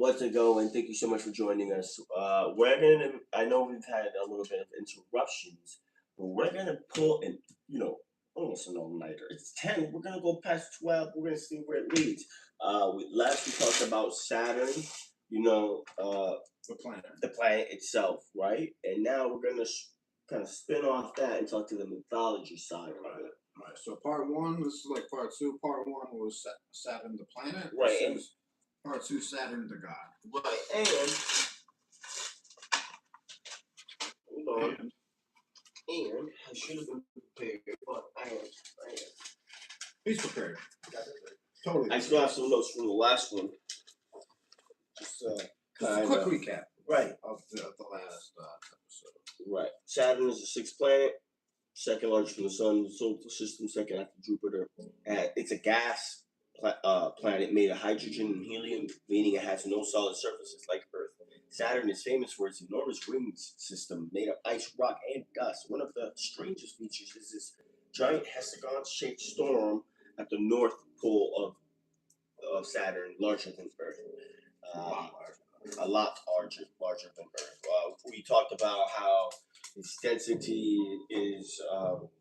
what's it going? Thank you so much for joining us. I know we've had a little bit of interruptions, but we're gonna pull in, almost an all-nighter. It's 10. We're gonna go past 12. We're gonna see where it leads. We talked about Saturn, the planet itself, right? And now we're gonna kind of spin off that and talk to the mythology side of it. Right. So part one, this is like part two. Part one was Saturn the planet. Right. And part two, Saturn the god. Right. And hold on. And I should have been prepared, but I am. He's prepared. Totally. I still have some notes from the last one. Just a quick recap. Right. Of the last episode. Right. Saturn is the sixth planet. Second largest from the sun, the solar system, second after Jupiter. It's a gas planet made of hydrogen and helium, meaning it has no solid surfaces like Earth. Saturn is famous for its enormous rings system made of ice, rock, and dust. One of the strangest features is this giant hexagon-shaped storm at the north pole of Saturn, larger than Earth. A lot larger than Earth. We talked about how its density is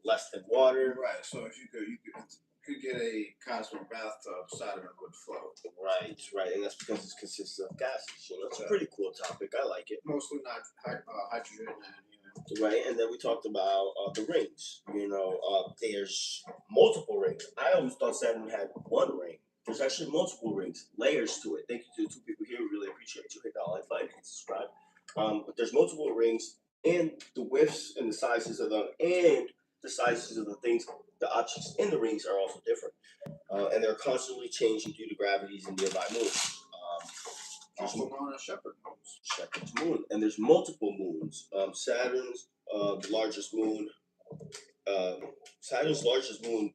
less than water. Right. So if you could get a cosmic bathtub, Saturn would float. Right, and that's because it consists of gases. It's a pretty cool topic. I like it. Mostly not hydrogen and Right, and then we talked about the rings. There's multiple rings. I always thought Saturn had one ring. There's actually multiple rings, layers to it. Thank you to the two people here. We really appreciate you. Hit that like button and subscribe. But there's multiple rings, and the widths and the sizes of them, and the sizes of the things, the objects in the rings are also different. And they're constantly changing due to gravities and nearby moons. Also known as Shepherd's moon. And there's multiple moons. Saturn's largest moon,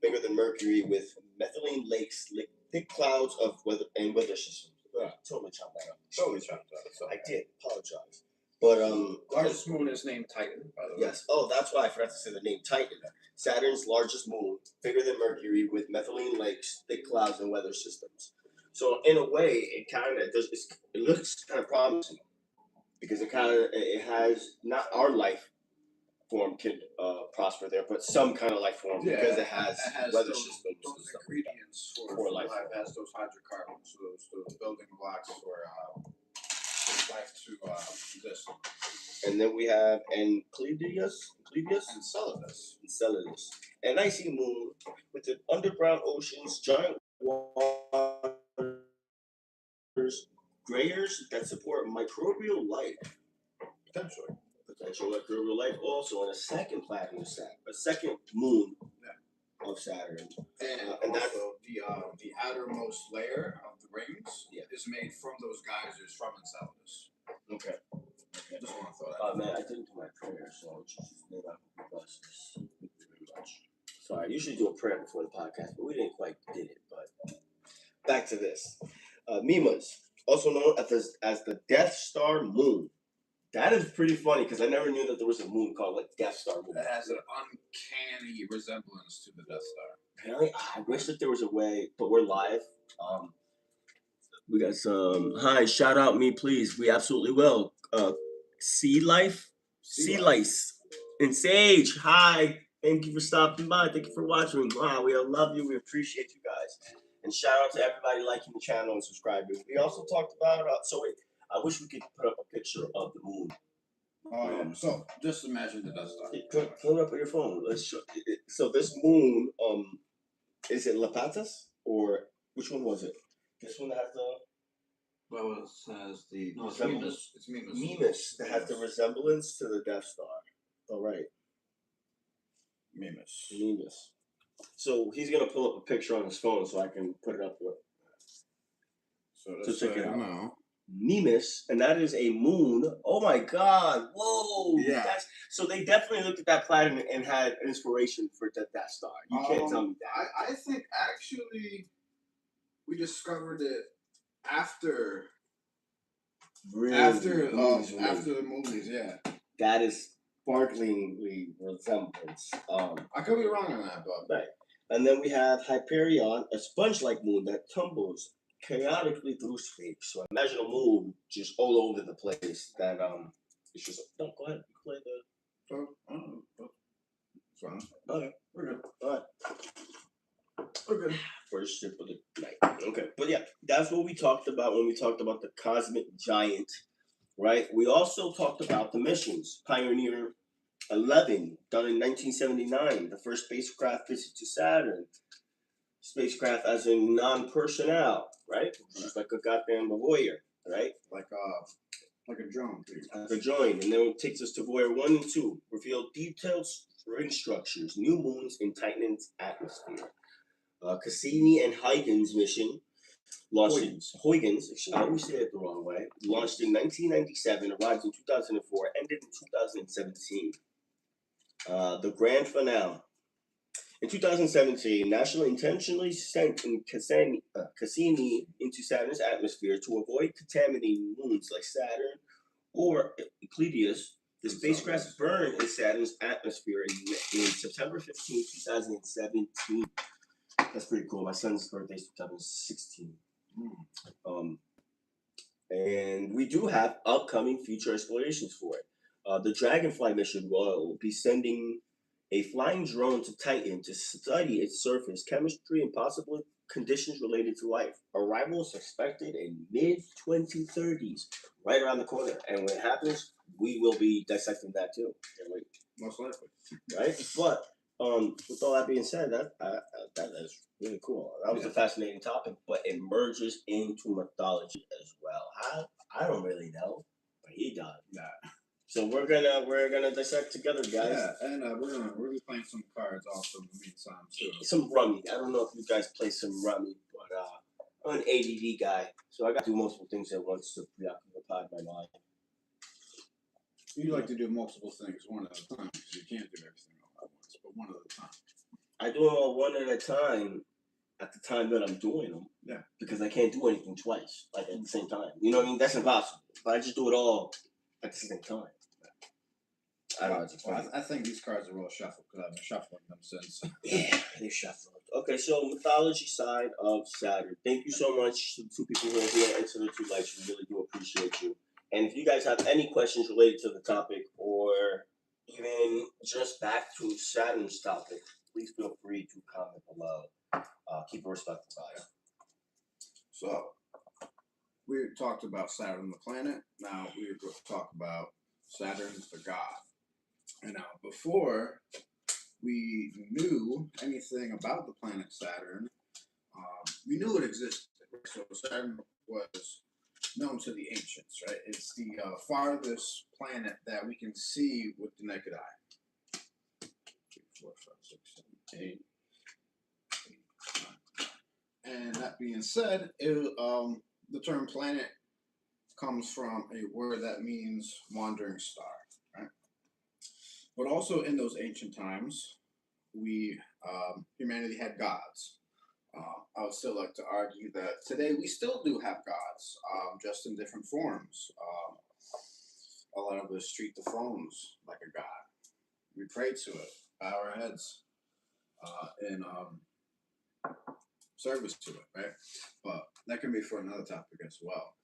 bigger than Mercury, with methylene lakes, thick clouds of weather systems. Totally chopped that up. I did. Apologize. But largest moon is named Titan, by the way. Yes. Oh, that's why I forgot to say the name Titan. Saturn's largest moon, bigger than Mercury, with methylene lakes, thick clouds, and weather systems. So in a way, it looks kind of promising because it has not our life form can prosper there, but some kind of life form because it has weather systems. Those ingredients for life. It has those hydrocarbons, those building blocks for life to exist. And then we have Enceladus, Enceladus, an icy moon with an underground oceans, giant waters, grayers that support microbial life. Potential microbial life also on a second planet of Saturn, a second moon of Saturn. And also the outermost layer of the rings is made from those geysers from Enceladus. Okay. Just want to throw that. Man, I didn't do my prayer, so Jesus, name I hope you bless us. Thank you very much. So I usually do a prayer before the podcast, but we didn't quite did it. But back to this. Mimas, also known as the Death Star moon. That is pretty funny because I never knew that there was a moon called Death Star moon. It has an uncanny resemblance to the Death Star. Apparently, I wish that there was a way, but we're live. We got some. Hi, shout out me, please. We absolutely will. Sea Lice, and Sage. Hi, thank you for stopping by. Thank you for watching. Wow, we love you. We appreciate you guys. And shout out to everybody liking the channel and subscribing. We also talked about. I wish we could put up a picture of the moon. Oh yeah. So just imagine the Death Star. Pull it up on your phone. Let's show. So this moon, is it Lapatas or which one was it? This one that has the. Well, it has the no. It's Mimas. It's Mimas. Mimas that has the resemblance to the Death Star. All right. Mimas. So he's gonna pull up a picture on his phone so I can put it up with. So check it out now. Mimas, and that is a moon. Oh my God! Whoa! Yeah. So they definitely looked at that planet and had inspiration for Death Star. You can't tell me that. I think actually we discovered it after the movies. Yeah. That is sparklingly resemblance. I could be wrong on that, but right. And then we have Hyperion, a sponge-like moon that tumbles chaotically through space. So imagine a moon just all over the place. That it's just no. Go ahead. Play the. Fine. Okay, we're good. All right. Okay. First sip of the night. Okay, but yeah, that's what we talked about when we talked about the cosmic giant, right? We also talked about the missions. Pioneer 11, done in 1979, the first spacecraft visit to Saturn. Spacecraft as in non-personnel, right? Just like a goddamn voyeur, right? Like a drone, please. Like a join, and then it takes us to voyeur 1 and 2. Reveal detailed ring structures, new moons, and Titan's atmosphere. Cassini and Huygens mission launched Huygens. I always say it the wrong way. Launched in 1997, arrived in 2004, ended in 2017. The grand finale. In 2017, NASA intentionally sent Cassini into Saturn's atmosphere to avoid contaminating moons like Saturn or Euclideus. The spacecraft burned in Saturn's atmosphere in September 15, 2017. That's pretty cool. My son's birthday is 2016. And we do have upcoming future explorations for it. The Dragonfly mission will be sending a flying drone to Titan to study its surface, chemistry, and possible conditions related to life. Arrival is expected in mid-2030s, right around the corner. And when it happens, we will be dissecting that too. Most likely. Right? But with all that being said, that is really cool. That was a fascinating topic, but it merges into mythology as well. How? I don't really know, but he does. Yeah. So we're gonna dissect together, guys. Yeah, and we're be playing some cards also in the meantime too. Some rummy. I don't know if you guys play some rummy, but I'm an ADD guy, so I got to do multiple things at once to preoccupy my mind. You like to do multiple things one at a time because you can't do everything all at once, but one at a time. I do them all one at a time at the time that I'm doing them. Yeah. Because I can't do anything twice, like at the same time. You know what I mean? That's impossible. But I just do it all at the same time. I don't know. I think these cards are well shuffled because I've been shuffling them since. Yeah, they shuffled. Okay, so mythology side of Saturn. Thank you so much to the two people who are here and to the two lights. We really do appreciate you. And if you guys have any questions related to the topic or even just back to Saturn's topic, please feel free to comment below. Keep a respectful vibe. So, we talked about Saturn the planet. Now we're going to talk about Saturn the god. And now, before we knew anything about the planet Saturn, we knew it existed. So Saturn was known to the ancients, right? It's the farthest planet that we can see with the naked eye. 3, 4, 5, 6, 7, 8, 9. And that being said, the term planet comes from a word that means wandering star, right? But also in those ancient times, humanity had gods. I would still like to argue that today we still do have gods, just in different forms. A lot of us treat the phones like a god. We pray to it, bow our heads in service to it, right? But that can be for another topic as well.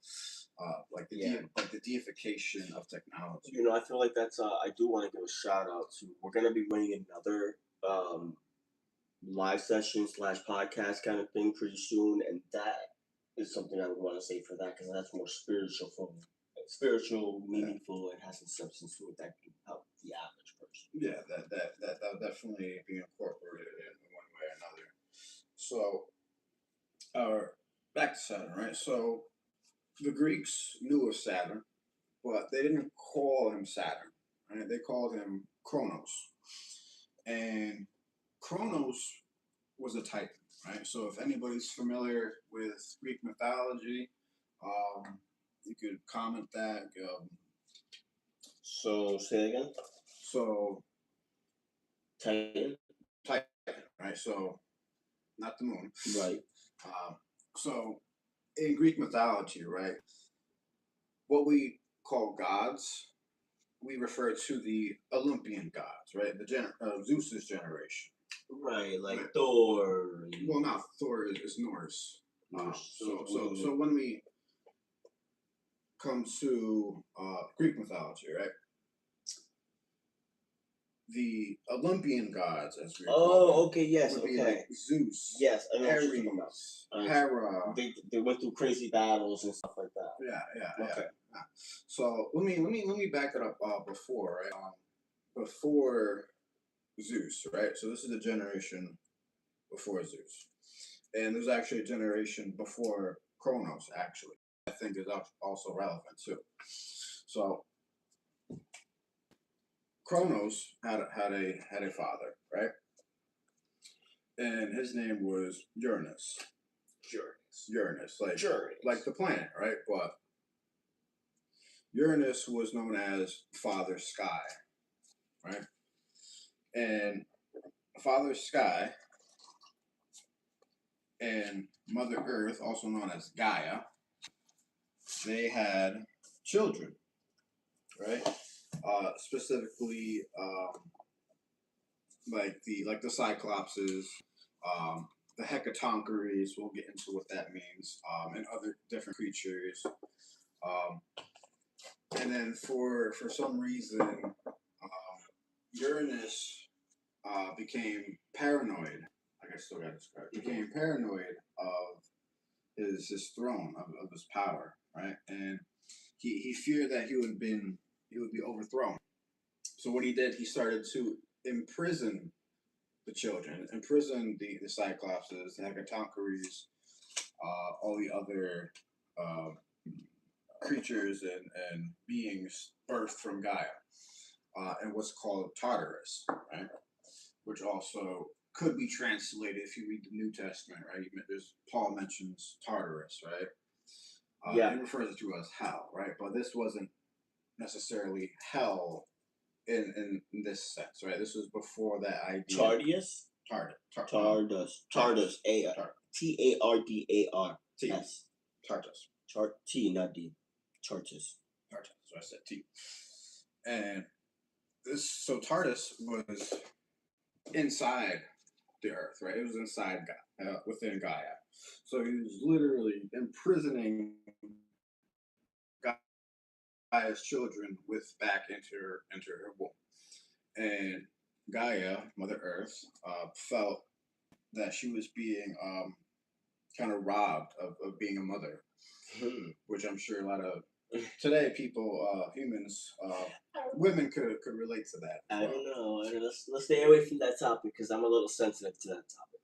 Like the deification of technology. You know, I feel like that's. I do want to give a shout out to. We're gonna be running another live session / podcast kind of thing pretty soon, and that is something I would want to say for that because that's more spiritual, meaningful, and has some substance to it that can help the average person. Yeah, that would definitely be incorporated in one way or another. So, back to Saturn, right? So, the Greeks knew of Saturn, but they didn't call him Saturn, right? They called him Kronos. And Kronos was a Titan, right? So if anybody's familiar with Greek mythology, you could comment that. So say again. So Titan, right? So not the moon, right? So in Greek mythology, right, what we call gods, we refer to the Olympian gods, right? Zeus's generation. Right, like Thor. Well, not Thor is Norse. So when we come to Greek mythology, right? The Olympian gods, as we call them, okay, yes, would be okay. like Zeus, Yes, I know what you're talking Ares, about. Hera. They went through crazy battles and stuff like that. Yeah. Okay. So let me back it up before, right? Before Zeus, right? So this is the generation before Zeus, and there's actually a generation before Kronos. Actually, I think is also relevant too. So Kronos had a father, right? And his name was Uranus. Uranus, like the planet, right? But Uranus was known as Father Sky, right? And Father Sky and Mother Earth, also known as Gaia, they had children, right? Specifically, like the Cyclopses, the Hecatoncheires. We'll get into what that means, and other different creatures. And then for some reason, Uranus became paranoid. I guess still got this correct. Became paranoid of his throne, of his power, right? And he feared that he would be overthrown. So what he did, he started to imprison the children, imprison the Cyclopses, the Hecatoncheires, all the other creatures and beings birthed from Gaia, and what's called Tartarus, right? Which also could be translated if you read the New Testament, right? There's Paul mentions Tartarus, right? Yeah. He refers to as hell, right? But this wasn't necessarily hell in this sense, right? This was before that idea. Tardius? Tardus. T-A-R-D-A-R-S. Tartus. T, not D. Tartus. So I said T. And so Tartus was inside the earth, right? It was inside within Gaia. So he was literally imprisoning Gaia's children back into her womb. And Gaia, Mother Earth, felt that she was being kind of robbed of being a mother, which I'm sure a lot of today people, humans, women could relate to that. I don't know. Let's stay away from that topic because I'm a little sensitive to that topic.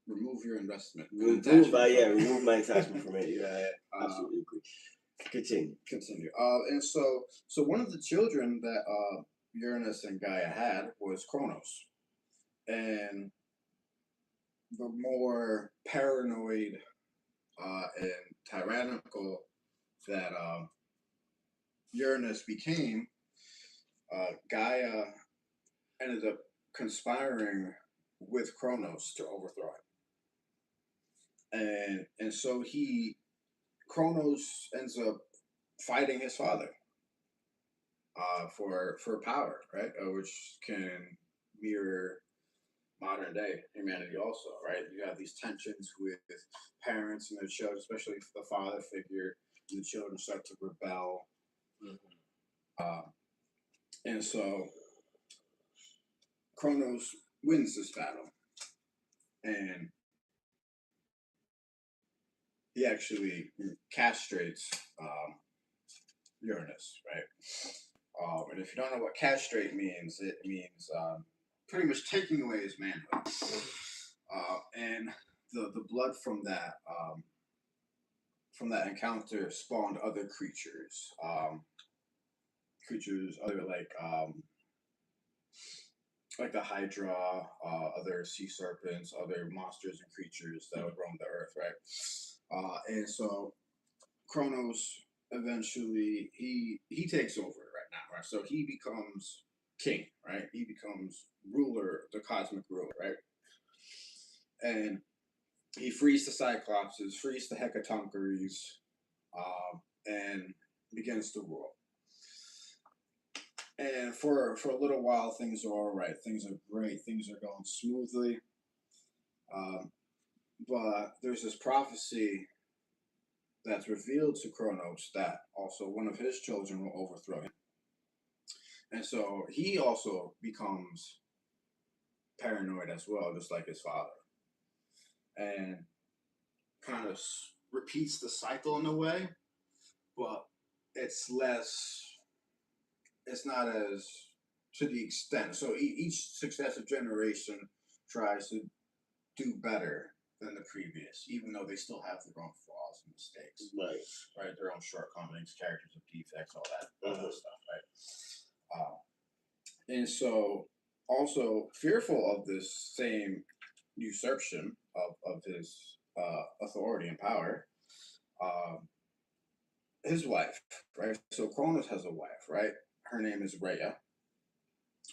Remove your investment. Remove my attachment from it. Yeah, I absolutely agree. Continue. And so one of the children that Uranus and Gaia had was Kronos, and the more paranoid and tyrannical that Uranus became, Gaia ended up conspiring with Kronos to overthrow him, and so Kronos ends up fighting his father for power, right? Which can mirror modern day humanity also, right? You have these tensions with parents and their children, especially if the father figure, and the children start to rebel. And so Kronos wins this battle, and he actually castrates Uranus, right? And if you don't know what castrate means, it means pretty much taking away his manhood. And the blood from that encounter spawned other creatures, other like the Hydra, other sea serpents, other monsters and creatures that would roam the earth, right? And so Kronos eventually he takes over right now, right? So he becomes king, right? He becomes ruler, the cosmic ruler, right? And he frees the Cyclopses, frees the Hecatoncheires, and begins to rule. And for a little while, things are all right. Things are great. Things are going smoothly. but there's this prophecy that's revealed to Kronos that also one of his children will overthrow him. And so he also becomes paranoid as well, just like his father. And kind of repeats the cycle in a way, but it's not as to the extent. So each successive generation tries to do better than the previous, even though they still have their own flaws and mistakes. Right, their own shortcomings, characters of defects, all that stuff, right? And so, also fearful of this same usurpation of his authority and power, his wife, right? So Cronus has a wife, right? Her name is Rhea,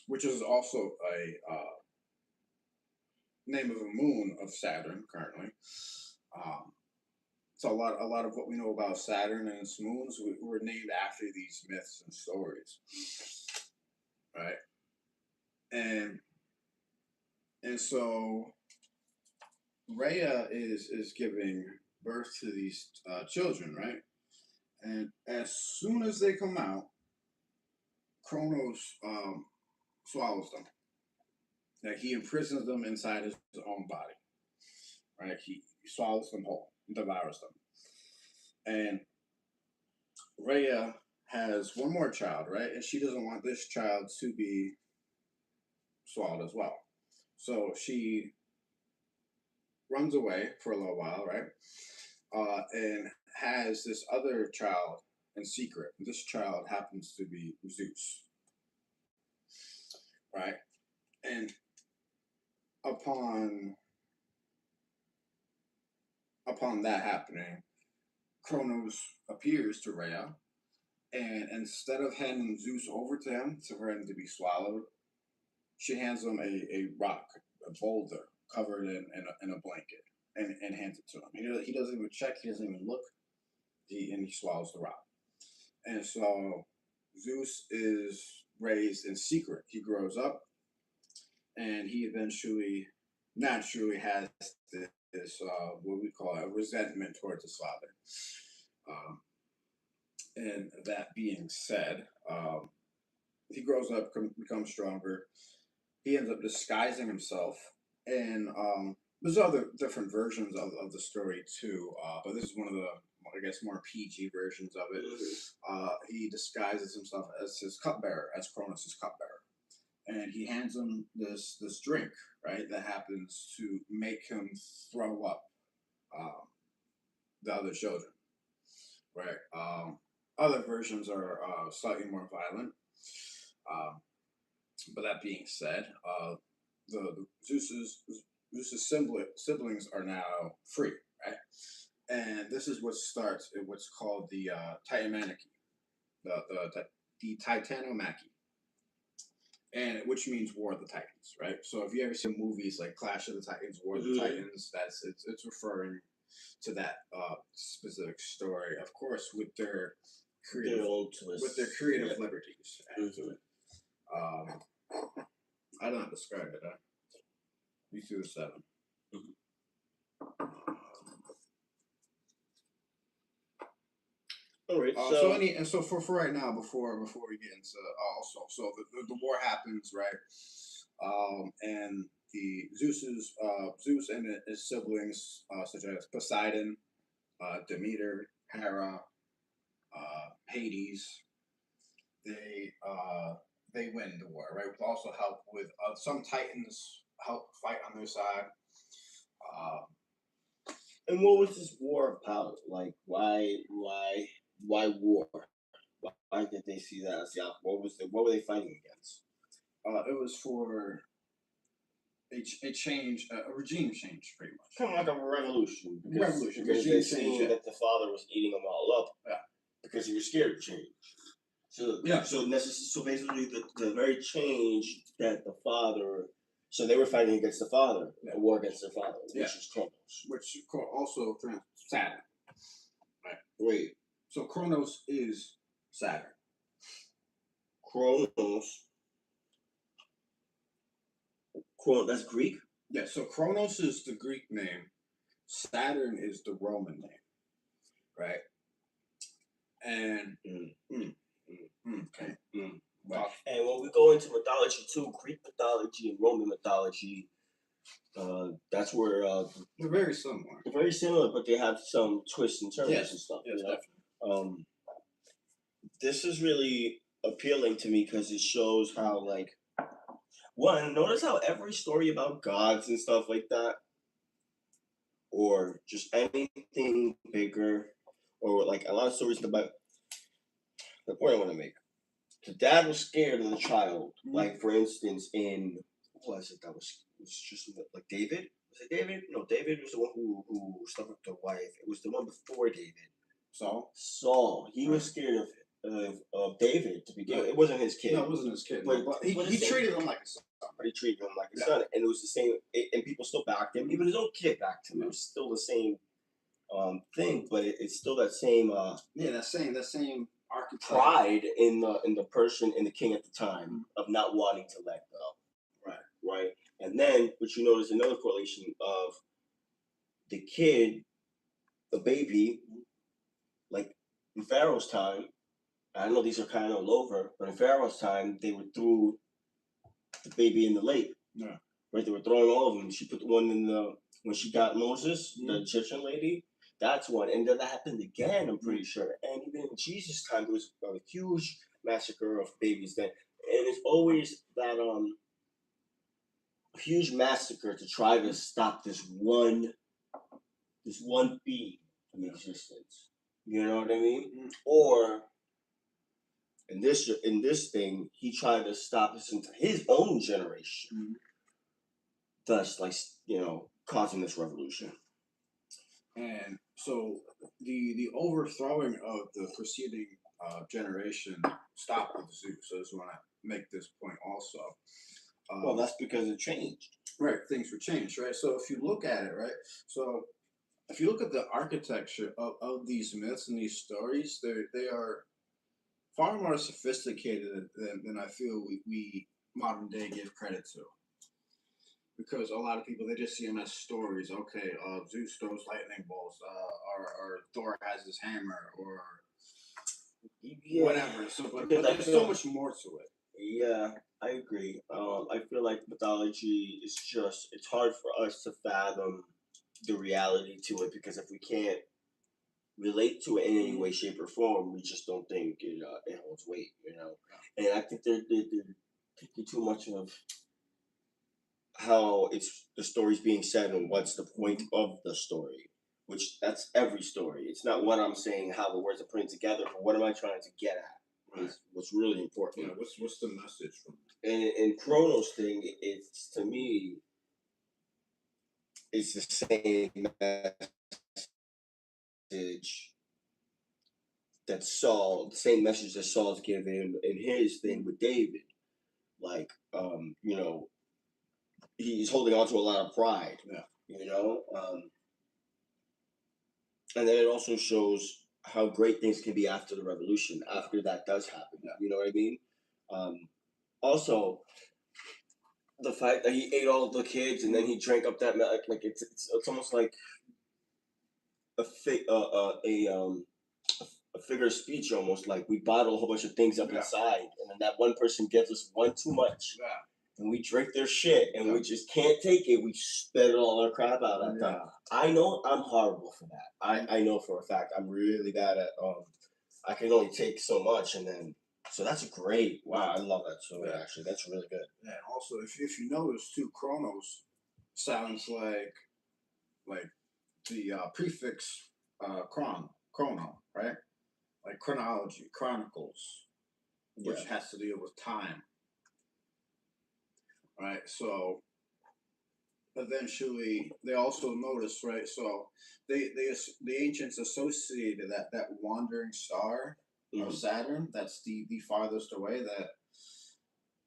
which is also a name of a moon of Saturn currently. So a lot of what we know about Saturn and its moons were named after these myths and stories, right? And so Rhea is giving birth to these children, right? And as soon as they come out, Kronos swallows them. Like he imprisons them inside his own body, right? He swallows them whole, devours them. And Rhea has one more child, right? And she doesn't want this child to be swallowed as well. So she runs away for a little while, right? And has this other child in secret. This child happens to be Zeus, right? And upon that happening, Kronos appears to Rhea, and instead of handing Zeus over to him for him to be swallowed, she hands him a rock, a boulder covered in a blanket, and hands it to him. He doesn't even check, he doesn't even look, and he swallows the rock. And so Zeus is raised in secret. He grows up, and he eventually, naturally, has this what we call a resentment towards his father. And that being said, he grows up, becomes stronger. He ends up disguising himself, and there's other different versions of the story too. But this is one of the, I guess, more PG versions of it. He disguises himself as his cupbearer, as Cronus' cupbearer, and he hands him this drink, right, that happens to make him throw up the other children, right. Other versions are slightly more violent. But that being said, the Zeus's siblings are now free, right? And this is what starts in what's called the Titanomachy, the Titanomachy, and which means War of the Titans, right? So if you ever see movies like Clash of the Titans, War of the Titans, it's referring to that specific story, of course, with their creative liberties. I don't describe it. You threw the 7. All right. So for right now, before we get into so the war happens, right? And the Zeus and his siblings, such as Poseidon, Demeter, Hera, Hades, they win the war, right? With also help with some Titans help fight on their side. And what was this war of power? Like, why war? Why did they see that as the opposite? What were they fighting against? It was for a change, a regime change, pretty much. Kind of like a revolution. Because they seen that the father was eating them all up. Yeah. Because he was scared of change. So basically, the very change that the father. So they were fighting against the father, a war against their father, which is Kronos. Which also Saturn. Right. Wait. So Kronos is Saturn. That's Greek? Yeah, so Kronos is the Greek name, Saturn is the Roman name, right? And okay. Right. And when we go into mythology too, Greek mythology and Roman mythology, that's where they're very similar. They're very similar, but they have some twists and turns Yes. and stuff. Yes, you know? definitely. This is really appealing to me because it shows how, like, one, notice how every story about gods and stuff like that, or just anything bigger, or like a lot of stories about the point I want to make. The dad was scared of the child. Like, for instance, in what was it that was just like David? Was it David? No, David was the one who slept with the wife. It was the one before David. Saul. He was scared of David to begin with. It wasn't his kid. No, it wasn't his kid. But he treated him like a son. But he treated him like a son, and it was the same. And people still backed him. Even his own kid backed him. It was still the same thing, but it's still that same. That same archetype. Pride in the person, in the king at the time, of not wanting to let go. Right. And then, but you notice another correlation of the kid, the baby, like in Pharaoh's time. I know these are kind of all over, but in Pharaoh's time, they would throw the baby in the lake. Yeah. Right, they were throwing all of them. She put the one in when she got Moses, the Egyptian lady. That's one, and then that happened again. I'm pretty sure. And even in Jesus' time, there was a huge massacre of babies then, and it's always that huge massacre to try to stop this one being from existence. You know what I mean? Or in this thing, he tried to stop his own generation. Thus, like, causing this revolution. And so the overthrowing of the preceding generation stopped with Zeus. So I just want to make this point also. Well, that's because it changed. Right, things were changed, right? So if you look at it, right? So if you look at the architecture of these myths and these stories, they are far more sophisticated than I feel we modern day give credit to. Because a lot of people, they just see them as stories. Okay, Zeus throws lightning bolts, or Thor has his hammer, or whatever. So, but there's so much more to it. Yeah, I agree. I feel like mythology is it's hard for us to fathom the reality to it, because if we can't relate to it in any way, shape, or form, we just don't think it holds weight, And I think they're thinking too much of how it's the story's being said and what's the point of the story, which that's every story. It's not what I'm saying, how the words are putting together, but what am I trying to get at? Is what's really important. Yeah, what's the message from? And Chronos thing, it's, to me, it's the same message that the same message that Saul's given in his thing with David. Like, he's holding on to a lot of pride. And then it also shows how great things can be after the revolution, after that does happen. You know what I mean? Also, the fact that he ate all the kids and then he drank up that milk, like it's almost like a figure of speech, almost like we bottle a whole bunch of things up inside, and then that one person gives us one too much, and we drink their shit, and we just can't take it. We spit all our crap out at them. I know I'm horrible for that. I know for a fact I'm really bad at. I can only take so much, and then. So that's great. Wow, I love that story. Actually, that's really good. Yeah, and also if you notice too, Chronos sounds like the prefix chrono, right? Like chronology, chronicles, which has to deal with time, right? So eventually they also notice, right? So the ancients associated that wandering star of Saturn, that's the farthest away, that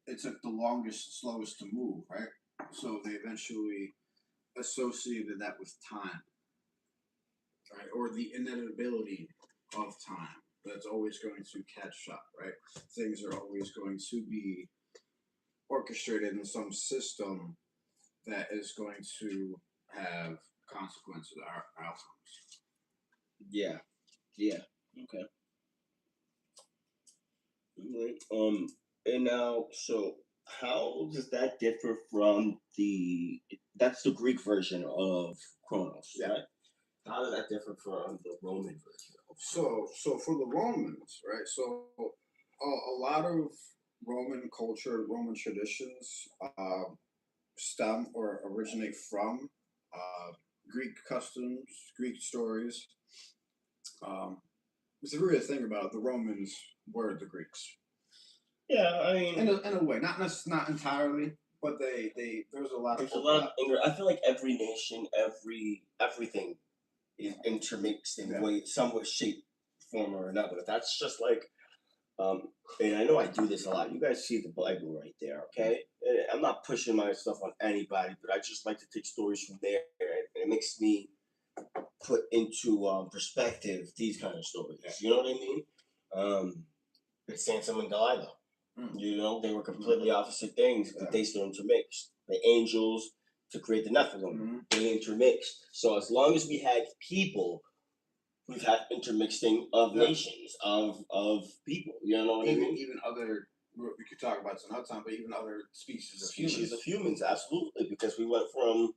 it took the longest, slowest to move, right? So they eventually associated that with time, right? Or the inevitability of time. That's always going to catch up, right? Things are always going to be orchestrated in some system that is going to have consequences, our outcomes. Yeah. Yeah. Okay. Alright. And now, so how does that differ from the? That's the Greek version of Chronos, Yeah. right? How does that differ from the Roman version of So for the Romans, right? So a lot of Roman culture, Roman traditions, stem or originate from uh, Greek customs, Greek stories. Um, it's a weird thing about it. The Romans were the Greeks Yeah, I mean, in a way, not entirely, but they there's a lot of there's a lot of. overlap. I feel like every nation, everything is intermixed in Yeah, way, some way, shape, form, or another. That's just like, um, and I know I do this a lot. You guys see the Bible right there, okay? I'm not pushing my stuff on anybody, but I just like to take stories from there, and it makes me put into perspective these kind of stories. yeah. You know what I mean? It's Sansom and Delilah. You know, they were completely opposite things, but they still intermixed. The angels to create the Nephilim, they intermixed. So as long as we had people, we've had intermixing of nations, of people. You know what I mean? Even other we could talk about this another time, but even other species of Species humans. of humans, absolutely, because we went from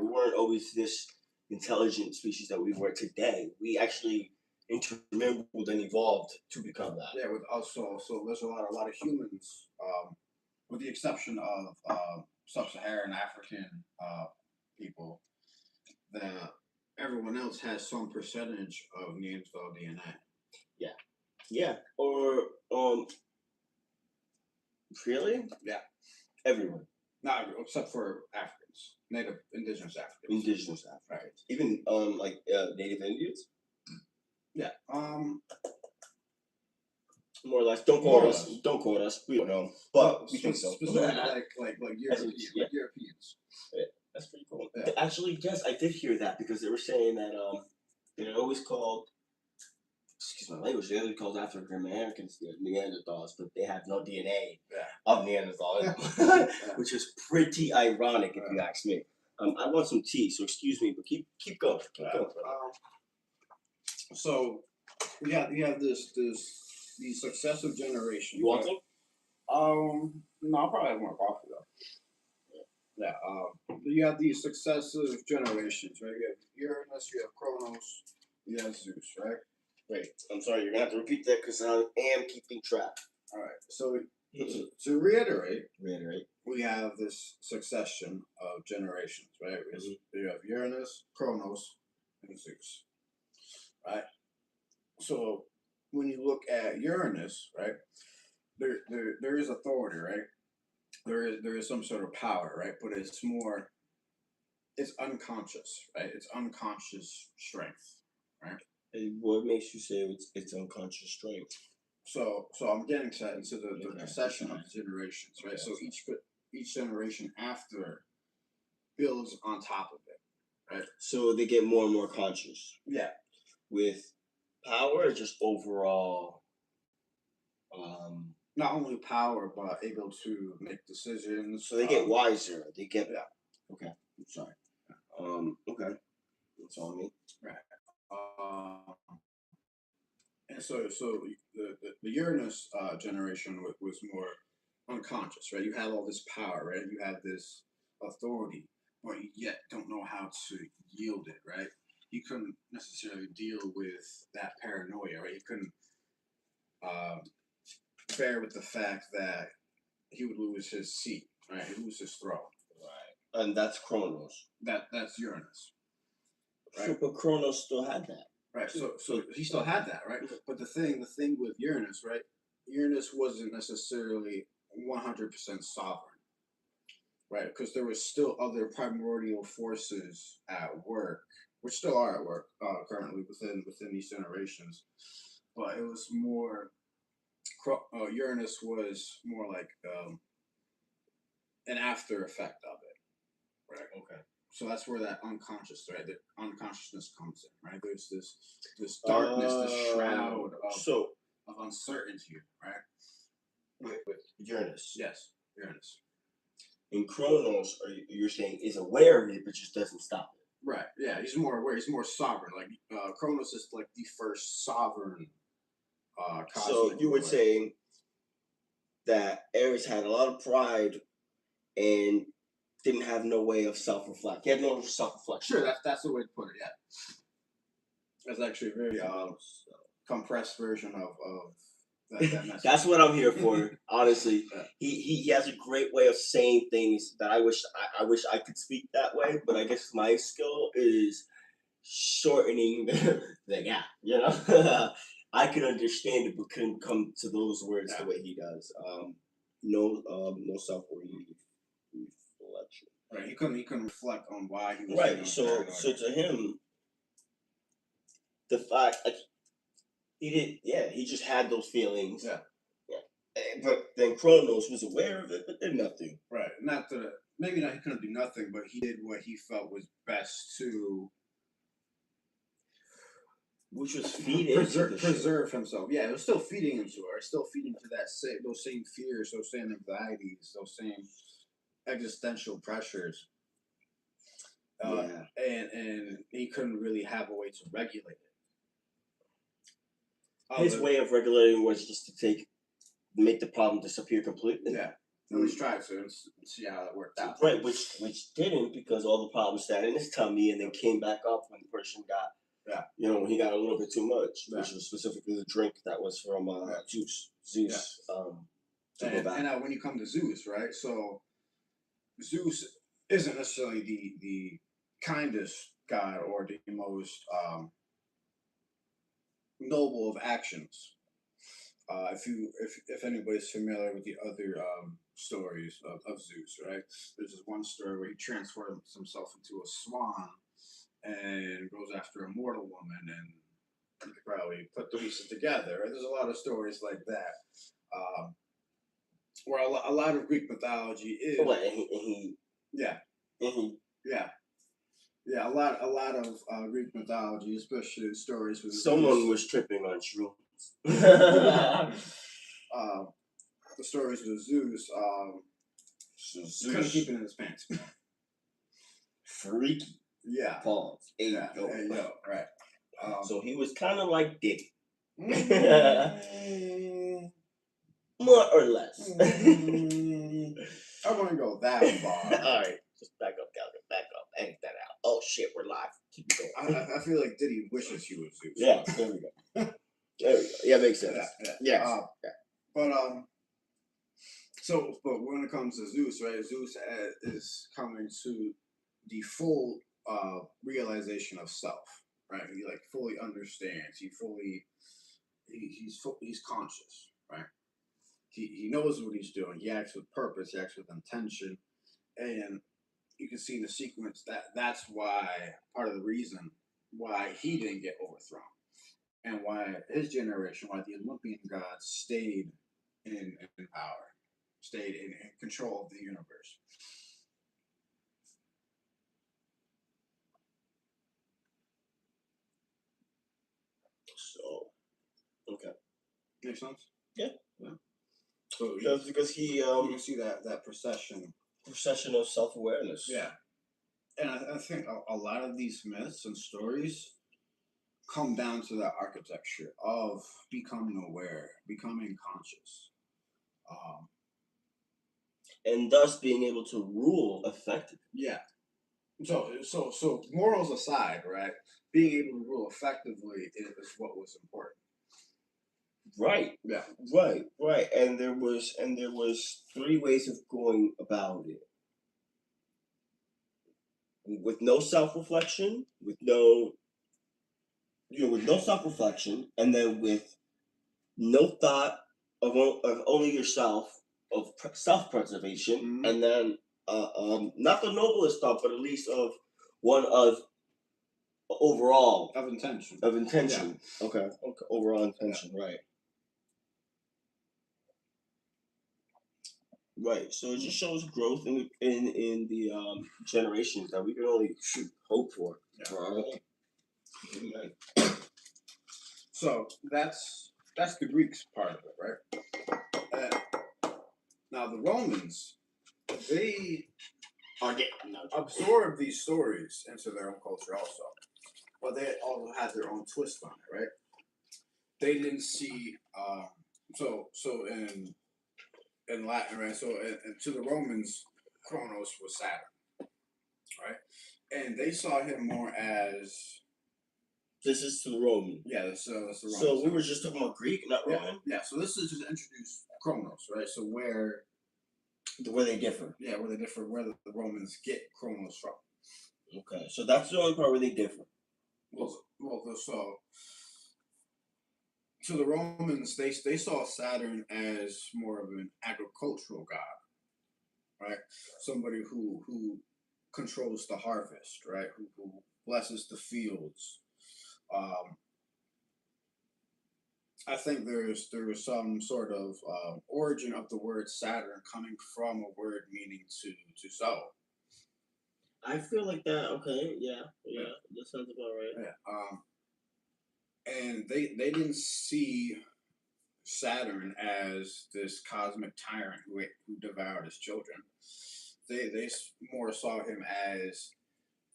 we weren't always this intelligent species that we were today. We actually intermingled and evolved to become that. Yeah, with also so there's a lot of humans, with the exception of sub-Saharan African people, that everyone else has some percentage of Neanderthal DNA. Yeah, yeah, or really, Yeah, everyone, not except for Africans, native indigenous Africans. indigenous Africans, Right. even like Native Indians. Yeah. More or less. Don't More quote or us. less. Don't quote us. We don't know, but we think so. Specifically, like European, Yeah. like Europeans. Yeah, that's pretty cool. Yeah. Actually, yes, I did hear that because they were saying that they're always called, excuse my language, they're always called African Americans, Neanderthals, but they have no DNA of Neanderthal, which is pretty ironic if you ask me. I want some tea, so excuse me, but keep going. Keep going. So you have these successive generations. You want some? No, I'll probably have more coffee though. Yeah. You have these successive generations, right? You have Uranus, you have Kronos, you have Zeus, right? Wait, I'm sorry, you're gonna have to repeat that because I am keeping track. All right. So to reiterate, Reiterate. we have this succession of generations, right? You have Uranus, Kronos, and Zeus, right? So when you look at Uranus, right, there is authority, right? There is some sort of power, right? But it's unconscious, right? It's unconscious strength, right? And what makes you say it's unconscious strength? So I'm getting to that into the procession of the generations, right? Okay, so each generation after builds on top of it, right? So they get more and more conscious. Yeah. With power or just overall not only power but able to make decisions. So they get wiser. They get Okay. I'm sorry. Okay. That's all I mean. Right. And so the Uranus generation was more unconscious, right? You have all this power, right? You have this authority, but you yet don't know how to yield it, right? He couldn't necessarily deal with that paranoia, right? He couldn't bear with the fact that he would lose his seat, right? He'd lose his throne. Right. And that's Kronos. That's Uranus. Right? So, but Kronos still had that. Right. So he still had that, right? But the thing with Uranus, right? Uranus wasn't necessarily 100% sovereign, right? Because there was still other primordial forces at work, which still are at work currently within these generations. But it was more. Uranus was more like an after effect of it, right? Okay. So that's where that unconscious, right? The unconsciousness comes in, right? There's this darkness, this shroud of uncertainty, right? With Uranus. Yes, Uranus. And Kronos, you're saying, is aware of it, but just doesn't stop Right. Yeah, he's more aware. He's more sovereign. Like Kronos is like the first sovereign So cosmic you would ruler. say that Ares had a lot of pride and didn't have no way of self-reflect. He had no self-reflection. Sure, that's the way to put it. Yeah, that's actually a very compressed version of that message. That's what I'm here for. Honestly, he has a great way of saying things that I wish I could speak that way. But I guess my skill is shortening the gap. You know, I could understand it, but couldn't come to those words the way he does. No self reflection. Right. He couldn't reflect on why he was Right. So to him, the fact like he did, yeah, he just had those feelings. Yeah. But then Kronos was aware of it, but did nothing. Right. Not that maybe not he couldn't do nothing, but he did what he felt was best to which was feed preserve himself. Yeah, it was still feeding into her. Still feeding to those same fears, those same anxieties, those same existential pressures. And he couldn't really have a way to regulate it. His way of regulating was just to make the problem disappear completely. Yeah. And we tried to see how that worked out. Right, which didn't, because all the problems sat in his tummy and then came back up when the person got, when he got a little bit too much, which was specifically the drink that was from Zeus. And when you come to Zeus, right? So Zeus isn't necessarily the kindest god or the most noble of actions. If anybody's familiar with the other stories of Zeus, right? There's this one story where he transforms himself into a swan and goes after a mortal woman, and you could probably put the pieces together. Right? There's a lot of stories like that, where a lot of Greek mythology is. Oh, a lot of Greek mythology, especially stories with someone was tripping on shrooms. The stories with Zeus, Zeus couldn't keep it in his pants. Freaky. Yeah. Pause. Hey, right. So he was kind of like Diddy. More or less. I wouldn't go that far. All right. Just back up, Calvin. Back up. Edit that out. Oh, shit. We're live. Keep going. I feel like Diddy wishes he was Zeus. Yeah. There we go. There we go. Yeah, makes sense. Yeah. But when it comes to Zeus, right? Zeus is coming to the full realization of self, right? He like fully understands. He's conscious, right? He knows what he's doing. He acts with purpose. He acts with intention, and you can see in the sequence that's why part of the reason why he didn't get overthrown, and why his generation, why the Olympian gods stayed in power, stayed in control of the universe. So, okay. Makes sense? Yeah. So because he you can see that procession of self-awareness. Yeah. And I think a lot of these myths and stories come down to that architecture of becoming aware, becoming conscious, and thus being able to rule effectively. Yeah. So morals aside, right? Being able to rule effectively is what was important. Right. Yeah. Right. And there was 3 ways of going about it. With no self-reflection, with no self-reflection, and then with no thought of only yourself, of self-preservation, and then not the noblest thought, but at least of one of overall of intention. Yeah. Okay. Overall intention. Yeah. Right. Right. So it just shows growth in the generations that we can only hope for. Yeah. So that's the Greeks part of it, right? Now the Romans, they absorb these stories into their own culture also, but they also had their own twist on it, right? They didn't see so in Latin, right? So and to the Romans, Kronos was Saturn, right? And they saw him more as This is to the Roman. yeah, that's the Roman. So we were just talking about Greek, not Roman. Yeah. So this is just introduce Kronos, right? So where they differ. Yeah, where they differ, where the Romans get Kronos from. Okay, so that's the only part where they differ. Well, so to the Romans, they saw Saturn as more of an agricultural god, right? Somebody who controls the harvest, right? Who blesses the fields. I think there was some sort of origin of the word Saturn coming from a word meaning to sow. I feel like that. Okay, yeah, that sounds about right. Yeah. And they didn't see Saturn as this cosmic tyrant who devoured his children. They more saw him as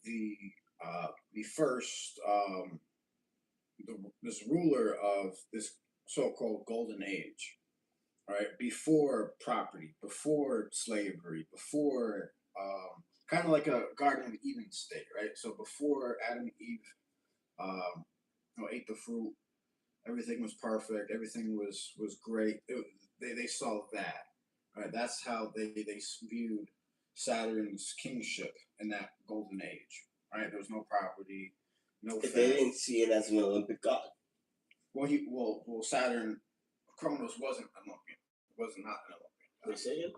the first this ruler of this so-called golden age, right? Before property, before slavery, before kind of like a Garden of Eden state, right? So before Adam and Eve ate the fruit, everything was perfect, everything was great. They saw that, right? That's how they viewed Saturn's kingship in that golden age, right? There was no property, no. If they didn't see it as an Olympic god. Well, Saturn, Kronos wasn't an Olympian. Was not an Olympian. They say it.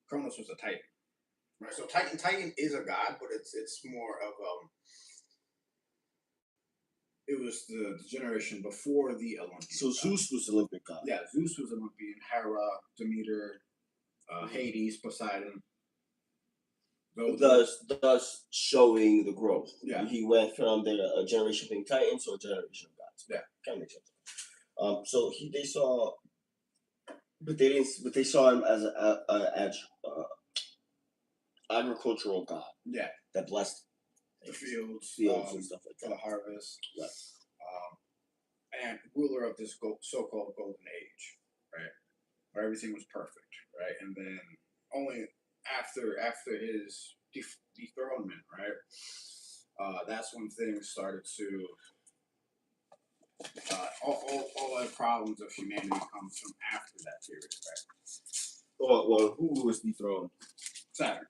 Kronos was a Titan, right? So Titan is a god, but it's more of it was the generation before the Olympian. So Zeus was the Olympic god. Yeah, Zeus was Olympian. Hera, Demeter, Hades, Poseidon. Thus showing the growth. Yeah. He went from a generation being Titans to a generation of gods. Yeah. Kind of makes sense. So they saw, but they didn't. But they saw him as a agricultural god. Yeah. That blessed the fields and stuff like that. For the harvest. Yeah. And ruler of this so-called golden age, right? Where everything was perfect, right? And then only after his dethronement, right? That's when things started to all the problems of humanity comes from after that period, right? Well, who was dethroned? Saturn.